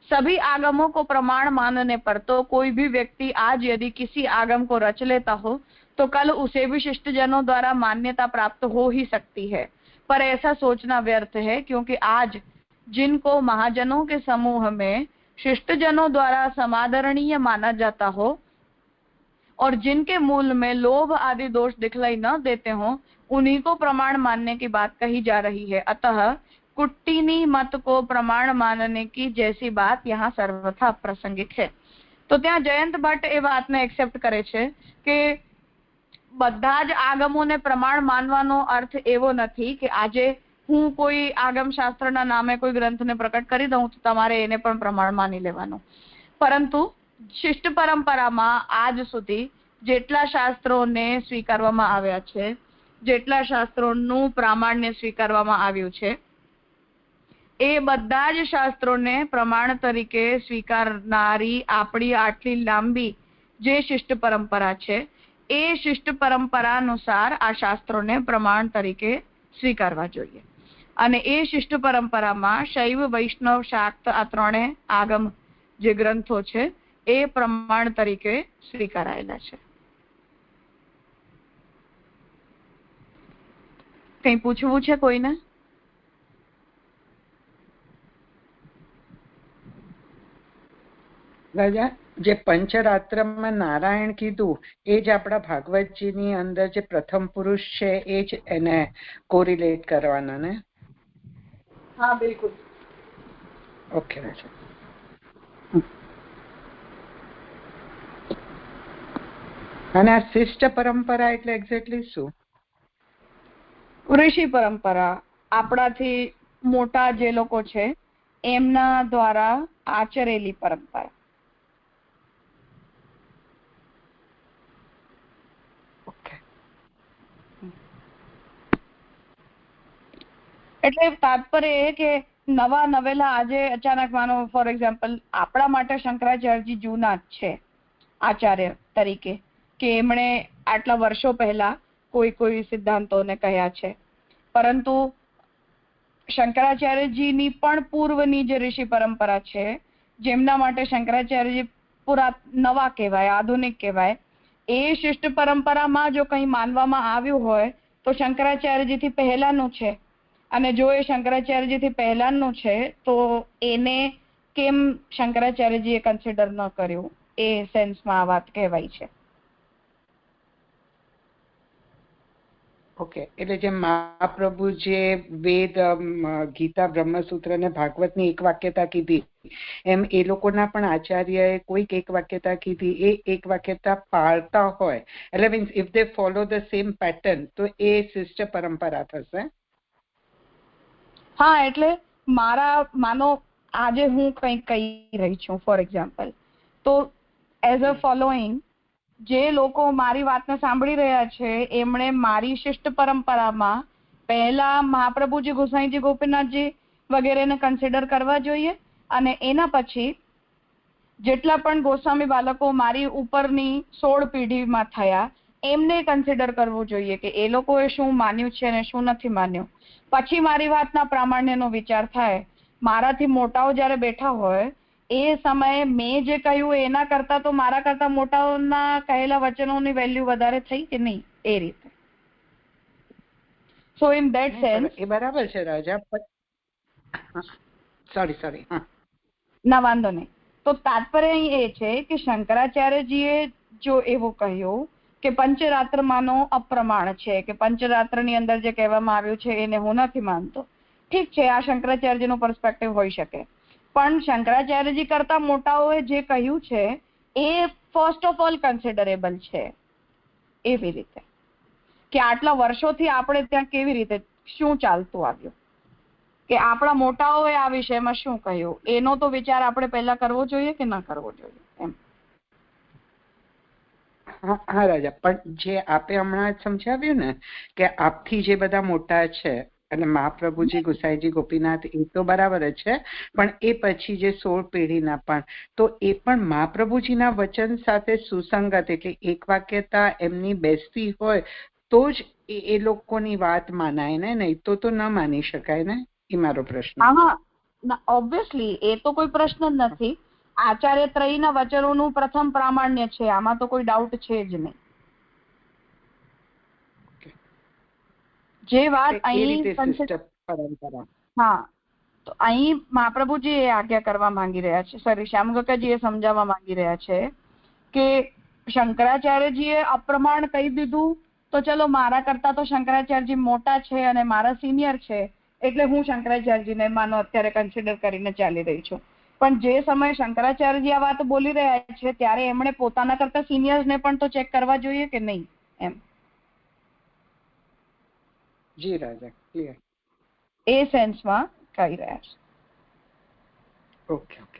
सभी आगमों को प्रमाण मानने पर तो कोई भी व्यक्ति आज यदि किसी आगम को रच लेता हो तो कल उसे भी शिष्टजनों द्वारा मान्यता प्राप्त हो ही सकती है, पर ऐसा सोचना व्यर्थ है, क्योंकि आज जिनको महाजनों के समूह में शिष्टजनों द्वारा समादरणीय माना जाता हो और जिनके मूल में लोभ आदि दोष दिखलाई न देते हो, उन्हीं को प्रमाण मानने की बात कही जा रही है। अतः कुट्टीनी मत को प्रमाण मानने की जैसी बात यहाँ सर्वथा अप्रासंगिक है। तो ત્યાં જયંત ભટ્ટ એ વાતને એક્સેપ્ટ કરે છે કે બધા જ આગમોને પ્રમાણ માનવાનો અર્થ એવો નથી કે આજે હું કોઈ આગમ શાસ્ત્રના નામે કોઈ ગ્રંથને પ્રકટ કરી દઉં તો તમારે એને પણ પ્રમાણ માની લેવાનું, પરંતુ શિષ્ટ પરંપરામાં આજ સુધી જેટલા શાસ્ત્રોને સ્વીકારવામાં આવ્યા છે, જેટલા શાસ્ત્રોનું પ્રામાણ્ય સ્વીકારવામાં આવ્યું છે, એ બધા જ શાસ્ત્રોને પ્રમાણ તરીકે સ્વીકારનારી આપણી આટલી લાંબી જે શિષ્ટ પરંપરા છે એ શિષ્ટ પરંપરા અનુસાર આ શાસ્ત્રોને પ્રમાણ તરીકે સ્વીકારવા જોઈએ। અને એ શિષ્ટ પરંપરામાં શૈવ, વૈષ્ણવ, શાક્ત આ ત્રણે આગમ જે ગ્રંથો છે એ પ્રમાણ તરીકે સ્વીકારાયેલા છે। કઈ પૂછવું છે કોઈને? રાજા, જે પંચરાત્રમાં નારાયણ કીધું એ જ આપણા ભાગવતજીની અંદર જે પ્રથમ પુરુષ છે એ જ એને કોરિલેટ કરવાના ને? હા, બિલકુલ. ઓકે રાજા. અને આ શિષ્ટ પરંપરા એટલે એક્ઝેક્ટલી શું? ઋષિ પરંપરા, આપણાથી મોટા જે લોકો છે એમના દ્વારા આચરેલી પરંપરા. એટલે તાત્પર્ય એ કે નવા નવેલા આજે અચાનક માનો ફોર એક્ઝામ્પલ આપણા માટે શંકરાચાર્યજી જૂના જ છે આચાર્ય તરીકે કે એમણે આટલા વર્ષો પહેલા કોઈ કોઈ સિદ્ધાંતોને કહ્યા છે, પરંતુ શંકરાચાર્યજીની પણ પૂર્વની જે ઋષિ પરંપરા છે જેમના માટે શંકરાચાર્યજી પૂરા નવા કહેવાય, આધુનિક કહેવાય, એ શિષ્ટ પરંપરામાં જો કંઈ માનવામાં આવ્યું હોય તો શંકરાચાર્યજીથી પહેલાનું છે, અને જો એ શંકરાચાર્યજીથી પહેલાનું છે તો એને કેમ શંકરાચાર્યજીએ કન્સિડર ન કર્યું, એ સેન્સમાં આ વાત કહેવાય છે. ઓકે, એટલે જે મહાપ્રભુ જે વેદ, ગીતા, બ્રહ્મસૂત્ર અને ભાગવતની એક વાક્યતા કીધી એમ એ લોકોના પણ આચાર્યએ કોઈક એક વાક્યતા કીધી, એ એક વાક્યતા પાળતા હોય એટલે means if they follow the same pattern તો એ શિષ્ટ પરંપરા થશે. હા, એટલે મારા માનો આજે હું કંઈક કહી રહી છું ફોર એક્ઝામ્પલ, તો એઝ અ ફોલોઈંગ જે લોકો મારી વાતને સાંભળી રહ્યા છે એમણે મારી શિષ્ટ પરંપરામાં પહેલા મહાપ્રભુજી, ગોસાઈજી, ગોપીનાથજી વગેરેને કન્સિડર કરવા જોઈએ, અને એના પછી જેટલા પણ ગોસ્વામી બાળકો મારી ઉપરની 16 પેઢીમાં થયા એમને કન્સિડર કરવું જોઈએ કે એ લોકોએ શું માન્યું છે અને શું નથી માન્યું. પછી મારી વાતના પ્રામાણ્યનો વિચાર થાય. મારાથી મોટાઓ જ્યારે બેઠા હોય એ સમયે મેં જે કહ્યું એના કરતા તો મારા કરતા મોટાઓના કહેલા વચનોની વેલ્યુ વધારે થઈ કે નહીં, એ રીતે. સો ઇન ધેટ સેન્સ એ બરાબર છે રાજા. સોરી. ના, વાંધો નહીં. તો તાત્પર્ય અહીં એ છે કે શંકરાચાર્યજીએ જો એવું કહ્યું કે પંચરાત્રમાંનો અપ્રમાણ છે, કે પંચરાત્રની અંદર જે કહેવામાં આવ્યું છે એને હું નથી માનતો. ઠીક છે, આ શંકરાચાર્યજીનો પર્સપેક્ટિવ હોઈ શકે, પણ શંકરાચાર્યજી કરતા મોટાઓએ જે કહ્યું છે એ ફર્સ્ટ ઓફ ઓલ કન્સિડરેબલ છે. એવી રીતે કે આટલા વર્ષોથી આપણે ત્યાં કેવી રીતે શું ચાલતું આવ્યું, કે આપણા મોટાઓએ આ વિષયમાં શું કહ્યું, એનો તો વિચાર આપણે પહેલા કરવો જોઈએ કે ના કરવો જોઈએ એમ. હા રાજા, પણ જે આપે હમણાં સમજાવ્યું ને કે આપથી જે બધા મોટા છે એટલે મહાપ્રભુજી, ગુસાઈજી, ગોપીનાથ, એ તો બરાબર જ છે, પણ એ પછી જે 16 પેઢીના પણ, તો એ પણ મહાપ્રભુજીના વચન સાથે સુસંગત, એટલે એક વાક્યતા એમની બેસતી હોય તો જ એ લોકોની વાત માનાય ને, નહીં તો ન માની શકાય ને. એ મારો પ્રશ્ન. હા, ઓબ્વિયસલી એ તો કોઈ પ્રશ્ન જ નથી. આચાર્ય ત્રયના વચનોનું પ્રથમ પ્રામાણ્ય છે, આમાં તો કોઈ ડાઉટ છે જ નહીં. જે વાત અહીં હા, તો અહીં મહાપ્રભુજી એ આજ્ઞા કરવા માંગી રહ્યા છે, સોરી શ્યામગોકાજી એ સમજાવવા માંગી રહ્યા છે કે શંકરાચાર્યજીએ અપ્રમાણ કહી દીધું તો ચલો મારા કરતા તો શંકરાચાર્યજી મોટા છે અને મારા સિનિયર છે, એટલે હું શંકરાચાર્યજીને માનો અત્યારે કન્સિડર કરીને ચાલી રહી છું. પણ જે સમયે શંકરાચાર્યજી આ વાત બોલી રહ્યા છે ત્યારે એમણે પોતાના કરતા સિનિયર્સને પણ તો ચેક કરવા જોઈએ કે નહીં એમ. જી રાજા, ક્લિયર. એ સેન્સમાં કહી રહ્યા છે. Okay okay.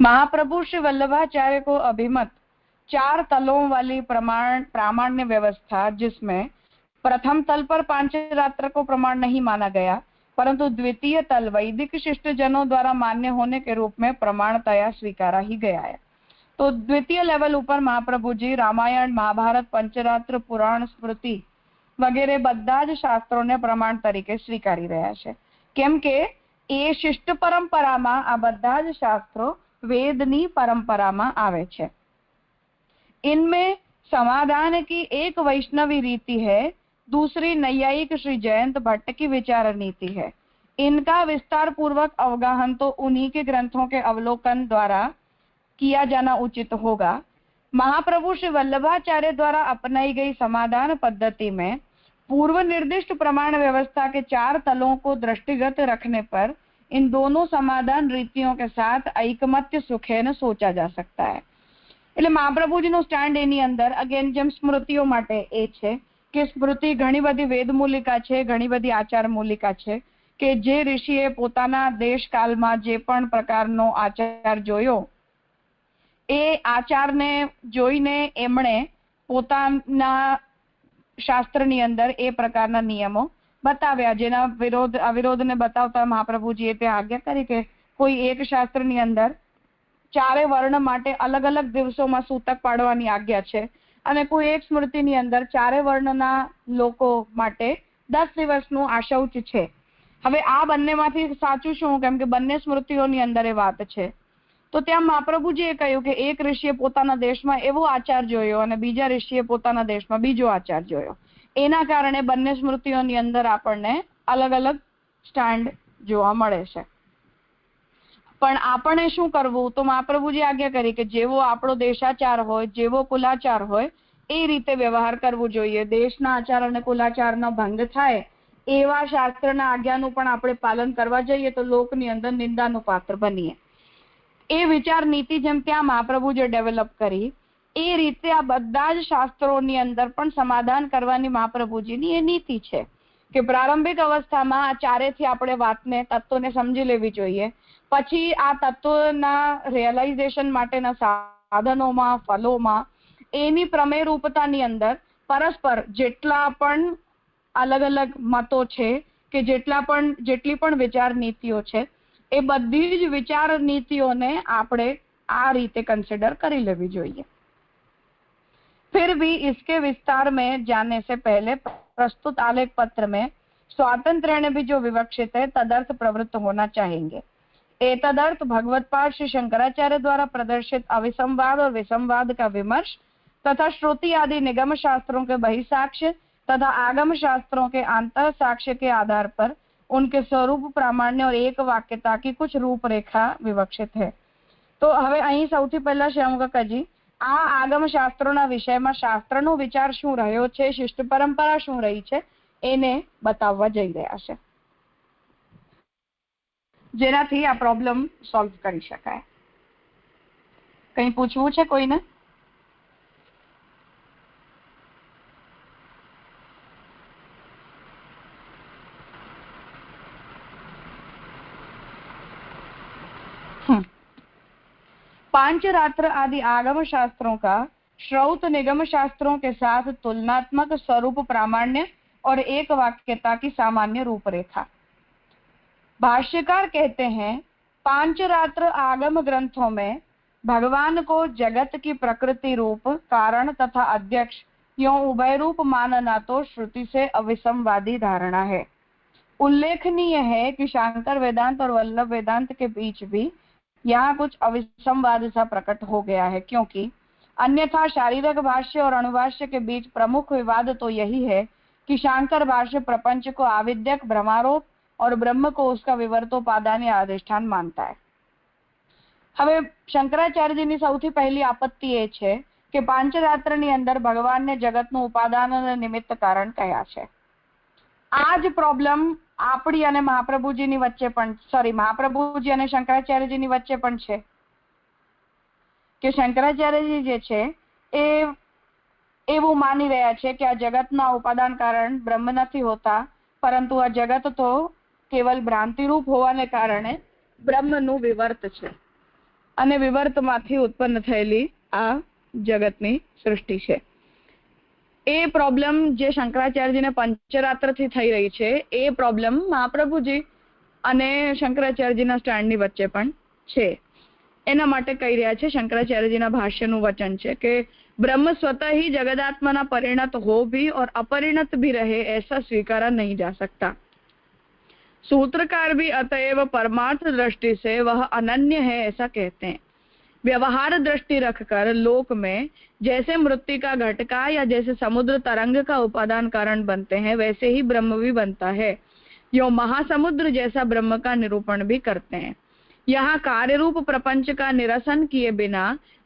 महाप्रभु श्री वल्लभाचार्य को अभिमत 4 तलों वाली प्रामाण्य व्यवस्था, जिसमें प्रथम तल पर पांचरात्र को प्रमाण नहीं माना गया, परंतु द्वितीय तल वैदिक शिष्टजनों द्वारा मान्य होने के रूप में प्रमाणतया स्वीकारा ही गया है. तो द्वितीय लेवल ऊपर महाप्रभु जी रामायण, महाभारत, पंचरात्र, पुराण, स्मृति वगैरह બધા જ શાસ્ત્રોને પ્રમાણ તરીકે સ્વીકારી રહ્યા છે. કેમ કે એ શિષ્ટ પરંપરામાં આ બધા જ શાસ્ત્રો वेदनी परंपरा में आवे छे. इनमें समाधान की एक वैष्णवी रीति है, दूसरी नैयायिक श्री जयंत भट्ट की विचार नीति है. इनका विस्तार पूर्वक अवगाहन तो उन्हीं के ग्रंथों के अवलोकन द्वारा किया जाना उचित होगा. महाप्रभु श्री वल्लभाचार्य द्वारा अपनाई गई समाधान पद्धति में पूर्व निर्दिष्ट प्रमाण व्यवस्था के 4 तलों को दृष्टिगत रखने पर इन दोनों समाधान रीतियों के साथ ऐकमत्य सुखेन सोचा जा सकता है. એટલે મહાપ્રભુજીનો સ્ટેન્ડ એની અંદર અગેન જેમ સ્મૃતિઓ માટે એ છે કે સ્મૃતિ ઘણી બધી વેદમૂલિકા છે, ઘણી બધી આચાર મૂલિકા છે, કે જે ઋષિએ પોતાના દેશકાલમાં જે પણ પ્રકારનો આચાર જોયો એ આચારને જોઈને એમણે પોતાના શાસ્ત્રની અંદર એ પ્રકારના નિયમો बताव्या, जेना विरोध अविरोधने बतावता महाप्रभुजीए ते आज्ञा करी के कोई एक शास्त्रनी अंदर 4 वर्ण माटे अलग अलग दिवसोमां सूतक पाडवानी आज्ञा छे અને કોઈ એક સ્મૃતિની અંદર 4 વર્ણના લોકો માટે 10 દિવસનું આશૌચ છે. હવે આ બંનેમાંથી સાચું શું, કેમ કે બંને સ્મૃતિઓની અંદર એ વાત છે. તો ત્યાં મહાપ્રભુજીએ કહ્યું કે એક ઋષિએ પોતાના દેશમાં એવો આચાર જોયો અને બીજા ઋષિએ પોતાના દેશમાં બીજો આચાર જોયો. એના કારણે બંને સ્મૃતિઓની અંદર આપણને અલગ અલગ સ્ટેન્ડ જોવા મળે છે. પણ આપણે શું કરવું, તો મહાપ્રભુજી આજ્ઞા કરી કે જેવો આપણો દેશાચાર હોય, જેવો કુલાચાર હોય એ રીતે વ્યવહાર કરવો જોઈએ. દેશના આચાર અને કુલાચારનો ભંગ થાય એવા શાસ્ત્રના આજ્ઞાનું પણ આપણે પાલન કરવા જઈએ તો લોકની અંદર નિંદાનું પાત્ર બનીએ. એ વિચાર નીતિ જેમ ત્યાં મહાપ્રભુજીએ ડેવલપ કરી એ રીતે આ બધા જ શાસ્ત્રોની અંદર પણ સમાધાન કરવાની મહાપ્રભુજીની એ નીતિ છે કે પ્રારંભિક અવસ્થામાં આ ચારેથી આપણે વાતને, તત્વોને સમજી લેવી જોઈએ. પછી આ તત્વોના રિયલાઇઝેશન માટેના સાધનોમાં, ફલોમાં એની પ્રમેય રૂપતાની અંદર પરસ્પર જેટલા પણ અલગ અલગ મતો છે કે જેટલી પણ વિચાર નીતિઓ છે એ બધી જ વિચાર નીતિઓને આપણે આ રીતે કન્સિડર કરી લેવી જોઈએ. फिर भी इसके विस्तार में जाने से पहले प्रस्तुत आलेख पत्र में स्वातंत्र्य भी जो विवक्षित है तदर्थ प्रवृत्त होना चाहेंगे. एतदर्थ भगवत्पाद श्री शंकराचार्य द्वारा प्रदर्शित अविसंवाद और विसंवाद का विमर्श तथा श्रुति आदि निगम शास्त्रों के बहिसाक्ष्य तथा आगम शास्त्रों के आंतर साक्ष्य के आधार पर उनके स्वरूप प्रामाण्य और एक वाक्यता की कुछ रूपरेखा विवक्षित है। तो हवे અહીં સૌથી પહેલા શ્યામકાકાજી આ આગમ શાસ્ત્રોના વિષયમાં શાસ્ત્રનો વિચાર શું રહ્યો છે, શિષ્ટ પરંપરા શું રહી છે એને બતાવવા જઈ રહ્યા છે, જેનાથી આ પ્રોબ્લેમ સોલ્વ કરી શકાય. કંઈ પૂછવું છે કોઈને? पांचरात्र आदि आगम शास्त्रों का श्रौत निगम शास्त्रों के साथ तुलनात्मक स्वरूप प्रामाण्य और एक वाक्यता की सामान्य रूपरेखा. भाष्यकार कहते हैं, पांचरात्र आगम ग्रंथों में भगवान को जगत की प्रकृति रूप, कारण तथा अध्यक्ष यों उभय रूप मानना तो श्रुति से अविसंवादी धारणा है. उल्लेखनीय है कि शांकर वेदांत और वल्लभ वेदांत के बीच भी यहाँ कुछ अविसंवाद सा प्रकट हो गया है, क्योंकि अन्यथा शारीरिक भाष्य और अणुभाष्य के बीच प्रमुख विवाद तो यही है कि शांकर भाष्य प्रपंच को आविद्यक भ्रमारोप और ब्रह्म को उसका विवर्तोपादान या अधिष्ठान मानता है. હવે શંકરાચાર્યજીની સૌથી પહેલી આપત્તિ એ છે કે પાંચરાત્રની અંદર ભગવાનને જગતનું ઉપાદાન અને નિમિત્ત કારણ કહ્યા છે. આ જ પ્રોબ્લેમ આપણી અને મહાપ્રભુજીની વચ્ચે પણ, મહાપ્રભુજી અને શંકરાચાર્યજીની વચ્ચે પણ છે કે શંકરાચાર્યજી જે છે એ એવું માની રહ્યા છે કે આ જગતના ઉપાદાન કારણ બ્રહ્મ નથી હોતા, પરંતુ આ જગત તો કેવલ ભ્રાંતિરૂપ હોવાને કારણે બ્રહ્મનું વિવર્ત છે અને વિવર્તમાંથી ઉત્પન્ન થયેલી આ જગતની સૃષ્ટિ છે. એ પ્રોબ્લેમ જે શંકરાચાર્યજીને પંચરાત્રથી થઈ રહી છે એ પ્રોબ્લેમ મહાપ્રભુજી અને શંકરાચાર્યજીના સ્ટાન્ડની વચ્ચે પણ છે. એના માટે કહી રહ્યા છે, શંકરાચાર્યજીના ભાષ્યનું વચન છે કે ब्रह्म स्वतः ही जगदात्मना परिणत हो भी और अपरिणत भी रहे ऐसा स्वीकारा नहीं जा सकता. सूत्रकार भी अतएव परमार्थ दृष्टि से वह अनन्य है ऐसा कहते हैं. व्यवहार दृष्टि रखकर लोक में जैसे मृत्तिका घटका या जैसे समुद्र तरंग का उपादान कारण बनते हैं, वैसे ही ब्रह्म भी बनता है. यो महासमुद्र जैसा ब्रह्म का निरूपण भी करते हैं. यहाँ कार्य रूप प्रपंच का निरसन किए बिना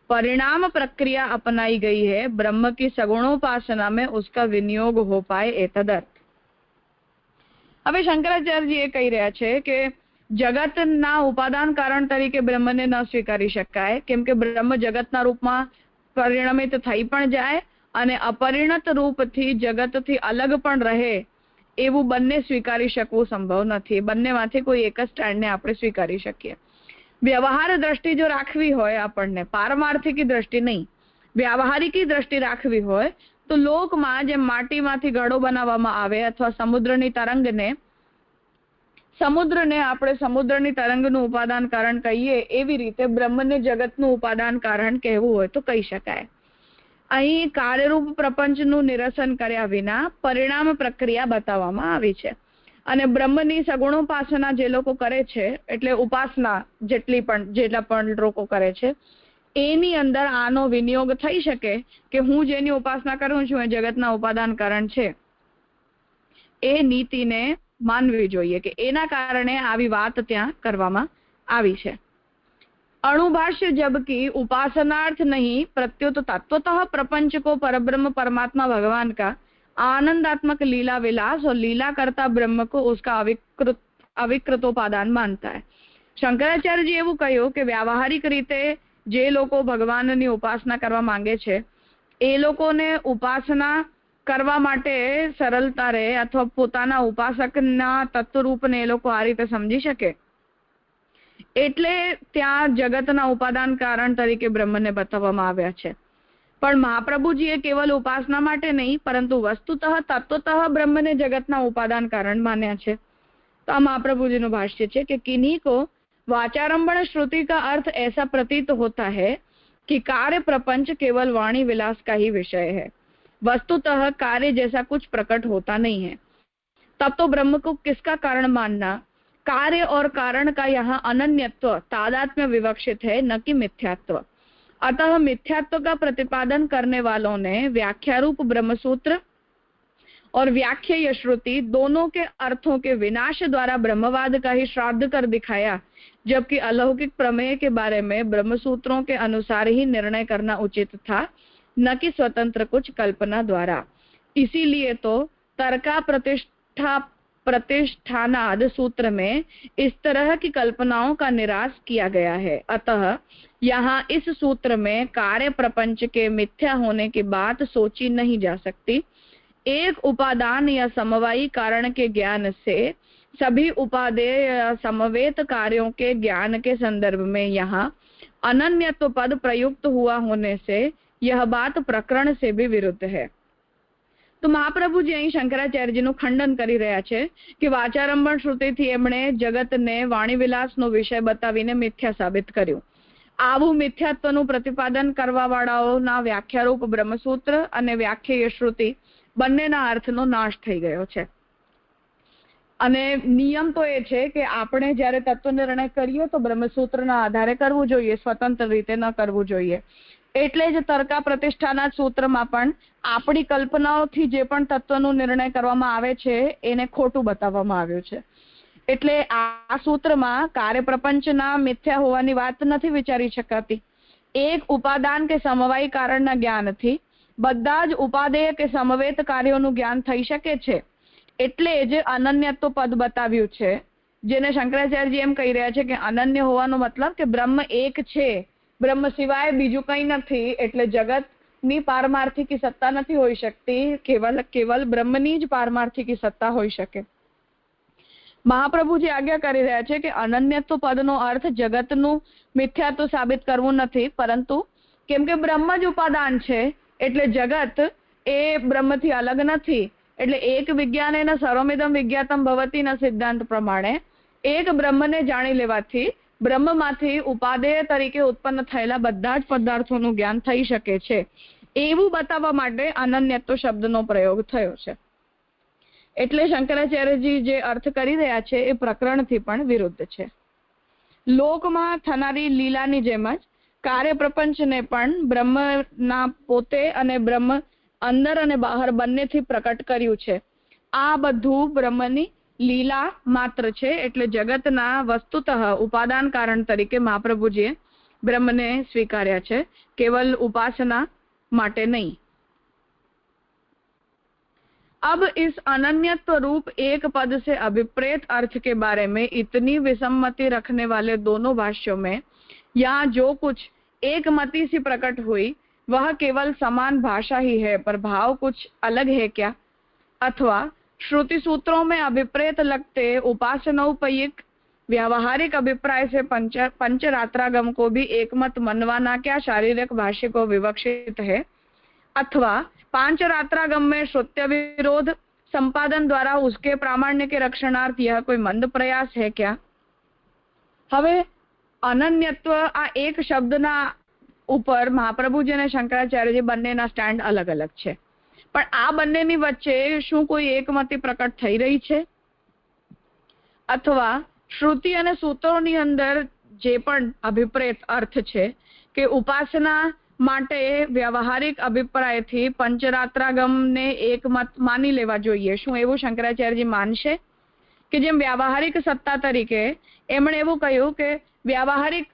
परिणाम प्रक्रिया अपनाई गई है, ब्रह्म की सगुणोपासना में उसका विनियोग हो पाए एतदर्थ. હવે શંકરાચાર્યજી એ કહી રહ્યા છે કે જગતના ઉપાદાન કારણ તરીકે બ્રહ્મને ન સ્વીકારી શકાય, કેમ કે બ્રહ્મ જગતના રૂપમાં પરિણમિત થઈ પણ જાય અને અપરિણત રૂપથી જગતથી અલગ પણ રહે એવું બંને સ્વીકારી શકવું સંભવ નથી. બંનેમાંથી કોઈ એક જ સ્ટાન્ડને આપણે સ્વીકારી શકીએ. વ્યવહાર દ્રષ્ટિ જો રાખવી હોય આપણને, પારમાર્થિકી દ્રષ્ટિ નહીં, વ્યાવહારિકી દ્રષ્ટિ રાખવી હોય તો લોકમાં જેમ માટીમાંથી ઘડો બનાવવામાં આવે અથવા સમુદ્રની આપણે સમુદ્રની તરંગનું ઉપાદાન કારણ કહીએ, એવી રીતે બ્રહ્મને જગતનું ઉપાદાન કારણ કહેવું હોય તો કહી શકાય. અહીં કાર્યરૂપ પ્રપંચનું નિરસન કર્યા વિના પરિણામ પ્રક્રિયા બતાવવામાં આવી છે અને બ્રહ્મની સગુણોપાસના જે લોકો કરે છે, એટલે ઉપાસના જેટલા પણ લોકો કરે છે, એની અંદર આનો વિનિયોગ થઈ શકે કે હું જેની ઉપાસના કરું છું એ જગતના ઉપાદાન કારણ છે. એ નીતિને માનવી જોઈએ કે એના કારણે આવી વાત ત્યાં કરવામાં આવી છે. अणुभाष्य जबकि उपासनार्थ नहीं प्रत्युत तत्वतः प्रपंच को परब्रह्म परमात्मा भगवान का आनंदात्मक लीला विलास और लीला करता ब्रह्म को उसका अविकृतोपादान मानता है. શંકરાચાર્યજી એવું કહ્યું કે વ્યાવહારિક રીતે જે લોકો ભગવાનની ઉપાસના કરવા માંગે છે એ લોકોને ઉપાસના કરવા માટે સરળતા રહે અથવા પોતાના ઉપાસકના તત્વરૂપને એ લોકો આ રીતે સમજી શકે, એટલે ત્યાં જગતના ઉપાદાન કારણ તરીકે બ્રહ્મને બતાવવામાં આવ્યા છે. પણ મહાપ્રભુજીએ કેવલ ઉપાસના માટે નહીં પરંતુ વસ્તુતઃ તત્વતઃ બ્રહ્મને જગતના ઉપાદાન કારણ માન્યા છે. તો આ મહાપ્રભુજીનું ભાષ્ય છે કે किन्हीं को वाचारंभण श्रुति का अर्थ ऐसा प्रतीत होता है कि कार्य प्रपंच केवल वाणी विलास का ही विषय है, वस्तुतः कार्य जैसा कुछ प्रकट होता नहीं है. तब तो ब्रह्म को किसका कारण मानना कार्य और कारण का यहाँ अनन्यत्व तादात्म्य विवक्षित है, न कि मिथ्यात्व। अतः मिथ्यात्व का प्रतिपादन करने वालों ने व्याख्यारूप ब्रह्मसूत्र और व्याख्येय श्रुति दोनों के अर्थों के विनाश द्वारा ब्रह्मवाद का ही श्राद्ध कर दिखाया, जबकि अलौकिक प्रमेय के बारे में ब्रह्मसूत्रों के अनुसार ही निर्णय करना उचित था, न कि स्वतंत्र कुछ कल्पना द्वारा। इसीलिए तो तर्का प्रतिष्ठानाद सूत्र में इस तरह की कल्पनाओं का निराश किया गया है। अतः यहाँ इस सूत्र में कार्य प्रपंच के मिथ्या होने की बात सोची नहीं जा सकती। एक उपादान या समवायी कारण के ज्ञान से सभी उपादेय या समवेत कार्यों के ज्ञान के संदर्भ में यहाँ अनन्यत्व पद प्रयुक्त हुआ होने से यह बात प्रकरण से भी विरुद्ध है। तो महाप्रभुजी અહીં શંકરાચાર્યજીનું ખંડન કરી રહ્યા છે કે વાચારંભણ શ્રુતિથી એમણે જગતને વાણીવિલાસનો વિષય બતાવીને મિથ્યા સાબિત કર્યું। આવું મિથ્યાત્વનું પ્રતિપાદન કરવાવાળાઓના વ્યાખ્યારૂપ બ્રહ્મસૂત્ર અને વ્યાખ્યેય શ્રુતિ બંનેના અર્થનો નાશ થઈ ગયો છે। અને નિયમ તો એ છે કે આપણે જ્યારે તત્વ નિર્ણય કરીએ તો બ્રહ્મસૂત્રના આધારે કરવું જોઈએ, સ્વતંત્ર રીતે ન કરવું જોઈએ। એટલે જ તર્કા પ્રતિષ્ઠાના સૂત્રમાં પણ આપણી કલ્પનાઓથી જે પણ તત્વનો નિર્ણય કરવામાં આવે છે એને ખોટું બતાવવામાં આવ્યું છે। એટલે આ સૂત્રમાં કાર્યપ્રપંચના મિથ્યા હોવાની વાત નથી વિચારી શકાતી। એક ઉપાદાન કે સમવાયી કારણના જ્ઞાનથી બધા જ ઉપાદેય કે સમવેત કાર્યોનું જ્ઞાન થઈ શકે છે। એટલે જ અનન્યત્વ પદ બતાવ્યું છે, જેને શંકરાચાર્યજી એમ કહી રહ્યા છે કે અનન્ય હોવાનો મતલબ કે બ્રહ્મ એક છે, બ્રહ્મ સિવાય બીજું કંઈ નથી। એટલે જગતની પારમાર્થિકી સત્તા નથી હોઈ શકતી, કેવલ બ્રહ્મની જ પારમાર્થિકી સત્તા હોઈ શકે। મહાપ્રભુજી આજ્ઞા કરી રહ્યા છે કે અનન્યત્વ પદનો અર્થ જગતનું મિથ્યાત્વ સાબિત કરવું નથી, પરંતુ કેમ કે બ્રહ્મ જ ઉપાદાન છે એટલે જગત એ બ્રહ્મથી અલગ નથી। એટલે એક વિજ્ઞાનેન સર્વમિદં વિજ્ઞાતમ ભવતિના સિદ્ધાંત પ્રમાણે એક બ્રહ્મને જાણી લેવાથી બ્રહ્મમાંથી ઉપાદેય તરીકે ઉત્પન્ન થયેલા બધા જ પદાર્થોનું જ્ઞાન થઈ શકે છે, એવું બતાવવા માટે અનન્યત્વ શબ્દનો પ્રયોગ થયો છે। એટલે શંકરાચાર્યજી જે અર્થ કરી રહ્યા છે એ પ્રકરણથી પણ વિરુદ્ધ છે। લોકમાં થનારી લીલાની જેમ જ કાર્ય પ્રપંચને પણ બ્રહ્મના પોતે અને બ્રહ્મ અંદર અને બહાર બંનેથી પ્રકટ કર્યું છે। આ બધું બ્રહ્મની લીલા માત્ર છે। એટલે જગતના વસ્તુતઃ ઉપાદાન કારણ તરીકે મહાપ્રભુજીએ બ્રહ્મને સ્વીકાર્યા છે, કેવલ ઉપાસના માટે नहीं। अब इस अनन्यत्व रूप एक पद से अभिप्रेत अर्थ के बारे में इतनी विसम्मति रखने वाले दोनों भाष्यों में यहाँ जो कुछ एक मति सी प्रकट हुई वह केवल समान भाषा ही है, पर भाव कुछ अलग है क्या? अथवा श्रुति सूत्रों में अभिप्रेत लगते उपासनोपयुक्त व्यावहारिक अभिप्राय से पंचरात्रागम को भी एकमत मनवाना क्या शारीरिक भाष्य को विवक्षित है? अथवा पांचरात्रागम में श्रुत्य विरोध संपादन द्वारा उसके प्रामाण्य के रक्षणार्थ यह कोई मंद प्रयास है क्या? હવે અનન્યત્વ આ એક શબ્દના ઉપર મહાપ્રભુજી અને શંકરાચાર્યજી બંનેના સ્ટેન્ડ અલગ અલગ છે, પણ આ બંનેની વચ્ચે શું કોઈ એકમતિ પ્રકટ થઈ રહી છે? અથવા શ્રુતિ અને સૂત્રોની અંદર જે પણ અભિપ્રેત અર્થ છે કે ઉપાસના માટે વ્યવહારિક અભિપ્રાયથી પંચરાત્રાગમને એકમત માની લેવા જોઈએ, શું એવું શંકરાચાર્યજી માનશે? કે જેમ વ્યાવહારિક સત્તા તરીકે એમણે એવું કહ્યું કે વ્યાવહારિક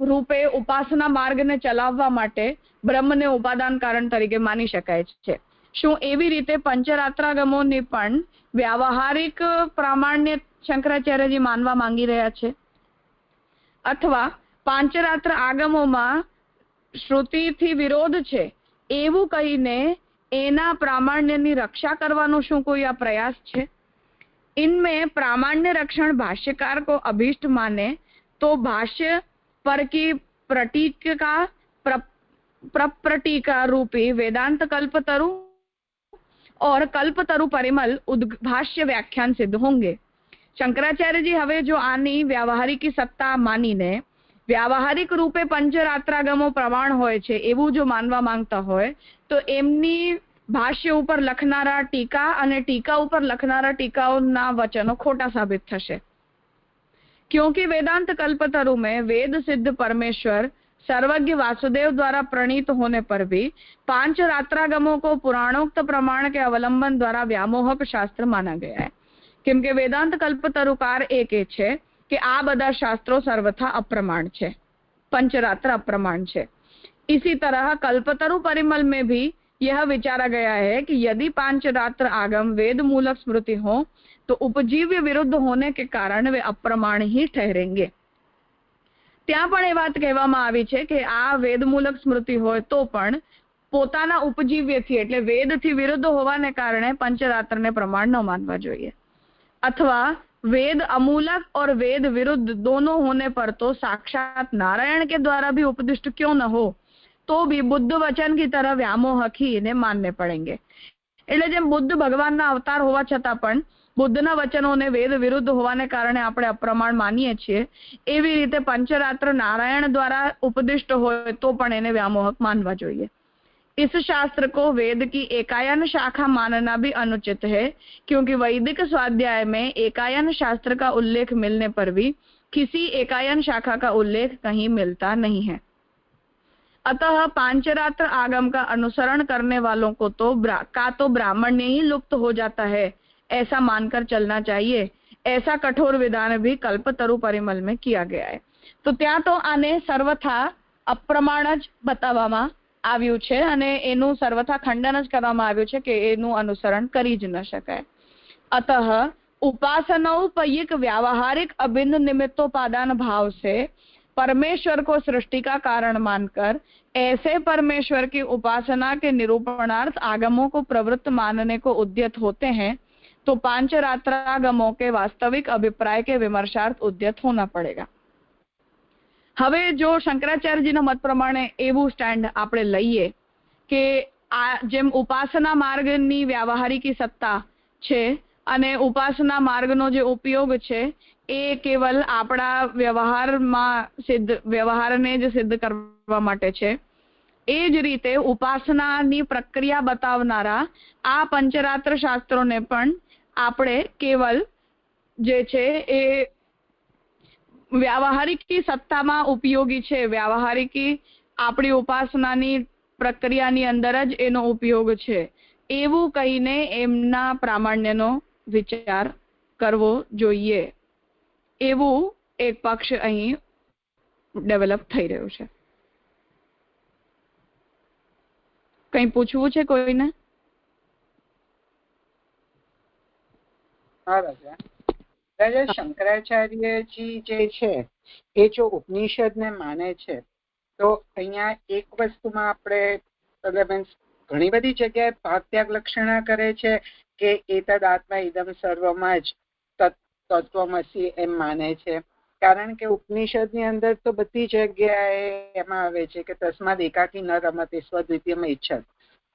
રૂપે ઉપાસના માર્ગને ચલાવવા માટે બ્રહ્મને ઉપાદાન કારણ તરીકે માની શકાય છે, શું એવી રીતે પંચરાત્રાગમોની પણ વ્યાવહારિક પ્રામાણ્ય શંકરાચાર્યજી માનવા માંગી રહ્યા છે? અથવા પાંચરાત્ર આગમોમાં શ્રુતિથી વિરોધ છે એવું કહીને એના પ્રામાણ્યની રક્ષા કરવાનો શું કોઈ આ પ્રયાસ છે? इनमें प्रामाण्य रक्षण भाष्यकार को अभीष्ट माने तो भाष्य पर की प्रटीका प्रप्रटीका रूपी वेदांत कल्पतरु और कल्पतरु परिमल उद्भाष्य व्याख्यान सिद्ध होंगे। शंकराचार्य जी हवे जो आनी व्यावहारिकी सत्ता मानीने व्यावहारिक रूपे पंचरात्रागमो प्रमाण होय छे एवं जो मानवा मांगता होय तो एमनी भाष्य ઉપર લખનારા ટીકા અને ટીકા ઉપર લખનારા ટીકાઓના વચનો ખોટા સાબિત થશે। क्योंकि वेदांत कल्पतरु में वेद सिद्ध परमेश्वर सर्वज्ञ वासुदेव द्वारा प्रणीत होने पर भी 5 रात्रागमों को पुराणोक्त प्रमाण के अवलंबन द्वारा व्यामोहक शास्त्र माना गया है। केम के वेदांत कल्पतरुकार एक है कि आ बधा शास्त्रों सर्वथा अप्रमाण है, पंचरात्र अप्रमाण है। इसी तरह कल्पतरु परिमल में भी यह विचारा गया है कि यदि 5 रात्र आगम वेद मूलक स्मृति हो तो उपजीव्य विरुद्ध होने के कारण वे अप्रमाण ही ठहरेंगे। ત્યાં પણ એ વાત કહેવામાં આવી છે કે આ વેદમૂલક સ્મૃતિ હોય તો પણ પોતાના ઉપજીવ્યથી એટલે વેદથી વિરુદ્ધ હોવાને કારણે પંચરાત્રને પ્રમાણ ન માનવા જોઈએ, અથવા वेद अमूलक और वेद विरुद्ध दोनों होने पर तो साक्षात नारायण के द्वारा भी उपदिष्ट क्यों न हो तो भी बुद्ध वचन की तरह व्यामोहक ही इन्हें मानने पड़ेंगे। એટલે જેમ બુદ્ધ ભગવાનના અવતાર હોવા છતાં પણ બુદ્ધના વચનોને વેદ વિરુદ્ધ હોવાને કારણે આપણે અપ્રમાણ માનીએ છીએ, એવી રીતે પંચરાત્ર નારાયણ દ્વારા ઉપદિષ્ટ હોય તો પણ એને વ્યામોહક માનવા જોઈએ। इस शास्त्र को वेद की एकायन शाखा मानना भी अनुचित है, क्योंकि वैदिक स्वाध्याय में एकायन शास्त्र का उल्लेख मिलने पर भी किसी एकायन शाखा का उल्लेख कहीं मिलता नहीं है। अतः पांचरात्र आगम का अनुसरण करने वालों को तो ब्राह्मण्य ही लुप्त हो जाता है ऐसा मानकर चलना चाहिए। ऐसा कठोर विधान भी कल्पतरु परिमल में किया गया है। तो ત્યાં તો આને સર્વથા અપ્રમાણ જ बतावવામાં આવ્યું છે અને એનું સર્વથા ખંડન જ કરવામાં આવ્યું છે કે એનું અનુસરણ કરી જ ન શકાય। अतः उपासनोपयिक व्यावहारिक अभिन्न निमित्तोपादान भाव से परमेश्वर को सृष्टि का कारण मानकर ऐसे परमेश्वर की उपासना के निरूपणार्थ आगमों को प्रवृत्त मानने को उद्यत होते हैं तो पांचरात्रागमों के वास्तविक अभिप्राय के विमर्शार्थ उद्यत होना पड़ेगा। હવે જો શંકરાચાર્યજીના મત પ્રમાણે એવું સ્ટેન્ડ આપણે લઈએ કે આ જેમ ઉપાસના માર્ગની વ્યાવહારિકી સત્તા છે અને ઉપાસના માર્ગનો જે ઉપયોગ છે એ કેવલ આપણા વ્યવહારને જ સિદ્ધ કરવા માટે છે, એ જ રીતે ઉપાસનાની પ્રક્રિયા બતાવનારા આ પંચરાત્ર શાસ્ત્રોને પણ આપણે કેવલ જે છે એ व्यावहारिकी सत्ताમાં उपयोगी છે, व्यावहारिकी આપણી ઉપાસનાની પ્રક્રિયાની અંદર જ એનો ઉપયોગ છે એવું કહીને એમના પ્રામાણ્યનો વિચાર કરવો જોઈએ, એવું એક પક્ષ અહીં ડેવલપ થઈ રહ્યું છે। કંઈ પૂછવું છે કોઈને? હા રાજા, રાજા શંકરાચાર્યજી જે છે એ જો ઉપનિષદને માને છે તો અહીંયા એક વસ્તુમાં આપણે મીન્સ ઘણી બધી જગ્યાએ ભાગત્યાગ લક્ષણા કરે છે કે એતદ આત્મા ઇદમ સર્વમાં જ તત્વમસી એમ માને છે, કારણ કે ઉપનિષદની અંદર તો બધી જગ્યાએ એમાં આવે છે કે તસ્માદ એકાકી ન રમતે સ્વદ્વિતીયમ ઈચ્છત,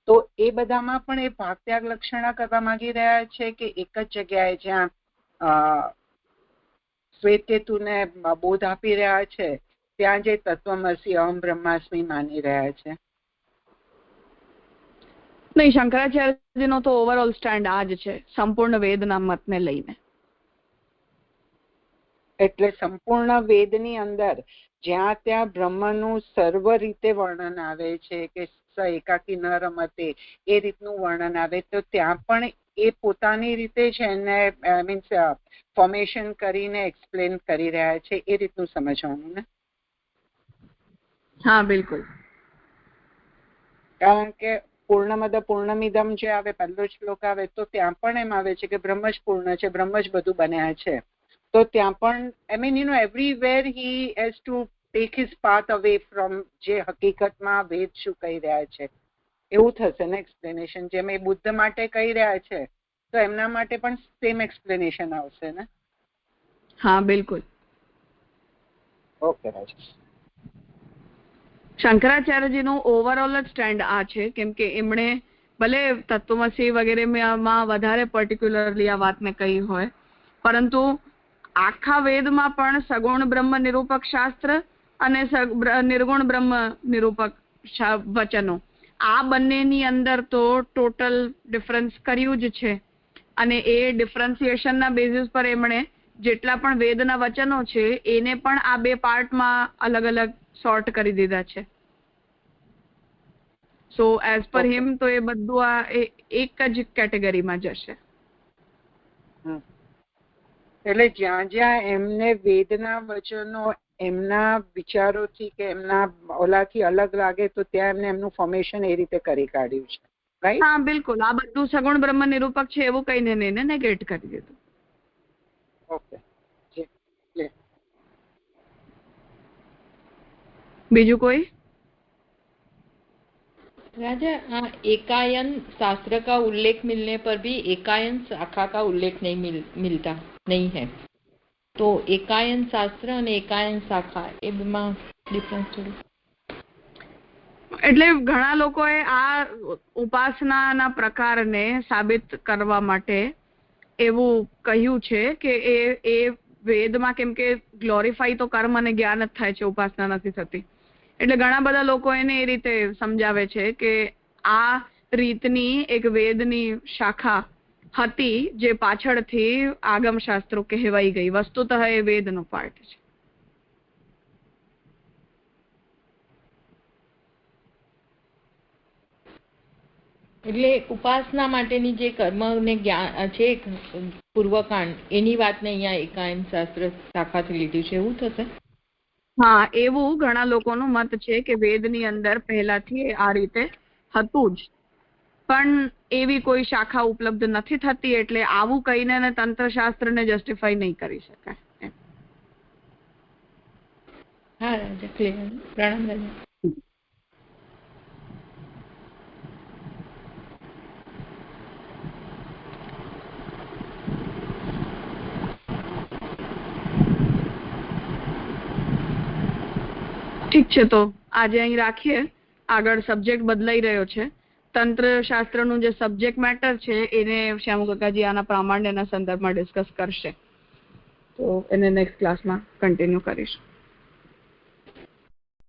તો એ બધામાં પણ એ ભાગત્યાગ લક્ષણા કરવા માંગી રહ્યા છે કે એક જ જગ્યાએ જ્યાં શ્વેતકેતુને બોધ આપી રહ્યા છે ત્યાં જે તત્વમસી અહમ બ્રહ્માસ્મિ માની રહ્યા છે? નહીં, શંકરાચાર્યજીનો તો ઓવરઓલ સ્ટેન્ડ આ જ છે સંપૂર્ણ વેદના મતને લઈને। એટલે સંપૂર્ણ વેદની અંદર જ્યાં ત્યાં બ્રહ્મનું સર્વ રીતે વર્ણન આવે છે કે સ એકાકી ન રમતે એ રીતનું વર્ણન આવે તો ત્યાં પણ એ પોતાની રીતે છે એને મીન્સ ફોર્મેશન કરીને એક્સપ્લેન કરી રહ્યા છે, એ રીતનું સમજવાનું ને? હા બિલકુલ, કારણ કે પૂર્ણમદ પૂર્ણમિદમ જે આવે પહેલો શ્લોક આવે તો ત્યાં પણ એમ આવે છે કે બ્રહ્મ જ પૂર્ણ છે, બ્રહ્મ જ બધું બન્યા છે, તો ત્યાં પણ I mean you know everywhere he has to take his path away from જે હકીકતમાં વેદ શું કહી રહ્યા છે એવું થશે ને એક્સપ્લેનેશન। જેમ એ બુદ્ધ માટે કહી રહ્યા છે તો એમના માટે પણ સેમ એક્સપ્લેનેશન આવશે ને? હા બિલકુલ। ઓકે રાજ, શંકરાચાર્યજીનો ઓવરઓલ જ સ્ટેન્ડ આ છે, કેમ કે એમણે ભલે તત્વમસી વગેરેમાં વધારે પર્ટિક્યુલરલી આ વાતને કહી હોય, પરંતુ આખા વેદમાં પણ સગુણ બ્રહ્મ નિરૂપક શાસ્ત્ર અને નિર્ગુણ બ્રહ્મ નિરૂપક વચનો આ બંનેની અંદર તો ટોટલ ડિફરન્સ કર્યું જ છે અને એ ડિફરન્સિએશનના બેઝિસ પર એમણે જેટલા પણ વેદના વચનો છે એને પણ આ બે પાર્ટમાં અલગ અલગ સોર્ટ કરી દીધા છે. સો એઝ પર હિમ તો એ બધું આ એક જ કેટેગરીમાં જશે. એટલે જ્યાં જ્યાં એમને વેદના વચનો એમના વિચારોથી કે એમના ઓલાથી અલગ લાગે તો ત્યાં એમને એમનું ફોર્મેશન એ રીતે કરી કાઢ્યું છે, રાઈટ? હા બિલકુલ, આ બધું સગુણ બ્રહ્મ નિરૂપક છે એવું કહીને એને નેગેટ કરી દીધું. ઓકે. બીજું કોઈ? राजा एकायन शास्त्र का उल्लेख मिलने पर भी एकायन शाखा का उल्लेख मिलता नहीं है, तो एकायन शास्त्र અને એકાયન શાખા એ બેમાં ડિફરન્સ થોડું. એટલે ઘણા લોકોએ આ ઉપાસનાના પ્રકારને સાબિત કરવા માટે એવું કહ્યું છે કે એ વેદમાં કેમ કે ગ્લોરીફાઈ તો કર્મ અને જ્ઞાન જ થાય છે, ઉપાસના નથી થતી. એટલે ઘણા બધા લોકો એને એ રીતે સમજાવે છે કે આ રીતની એક વેદની શાખા હતી જે પાછળથી આગમ શાસ્ત્રો કહેવાઈ ગઈ. વસ્તુતઃ એ વેદનો પાર્ટ છે. એટલે ઉપાસના માટેની જે કર્મ ને જ્ઞાન છે પૂર્વકાંડ એની વાતને અહીંયા એકાયન શાસ્ત્ર શાખાથી લીધું છે, એવું થશે? હા, એવું ઘણા લોકોનું મત છે કે વેદની અંદર પહેલાથી આ રીતે હતું જ, પણ એવી કોઈ શાખા ઉપલબ્ધ નથી થતી, એટલે આવું કહીને તંત્રશાસ્ત્રને જસ્ટિફાઈ નહીં કરી શકાય. હા રાજા, ક્લિયર. પ્રણામ રાજા. ઠીક છે, તો આજે અહીં રાખીએ. આગળ સબ્જેક્ટ બદલાઈ રહ્યો છે. તંત્ર શાસ્ત્રનું જે સબ્જેક્ટ મેટર છે એને શ્યામુ કાકાજી આના પ્રામાણ્યના સંદર્ભમાં ડિસ્કસ કરશે, તો એને નેક્સ્ટ ક્લાસમાં કન્ટિન્યુ કરીશું.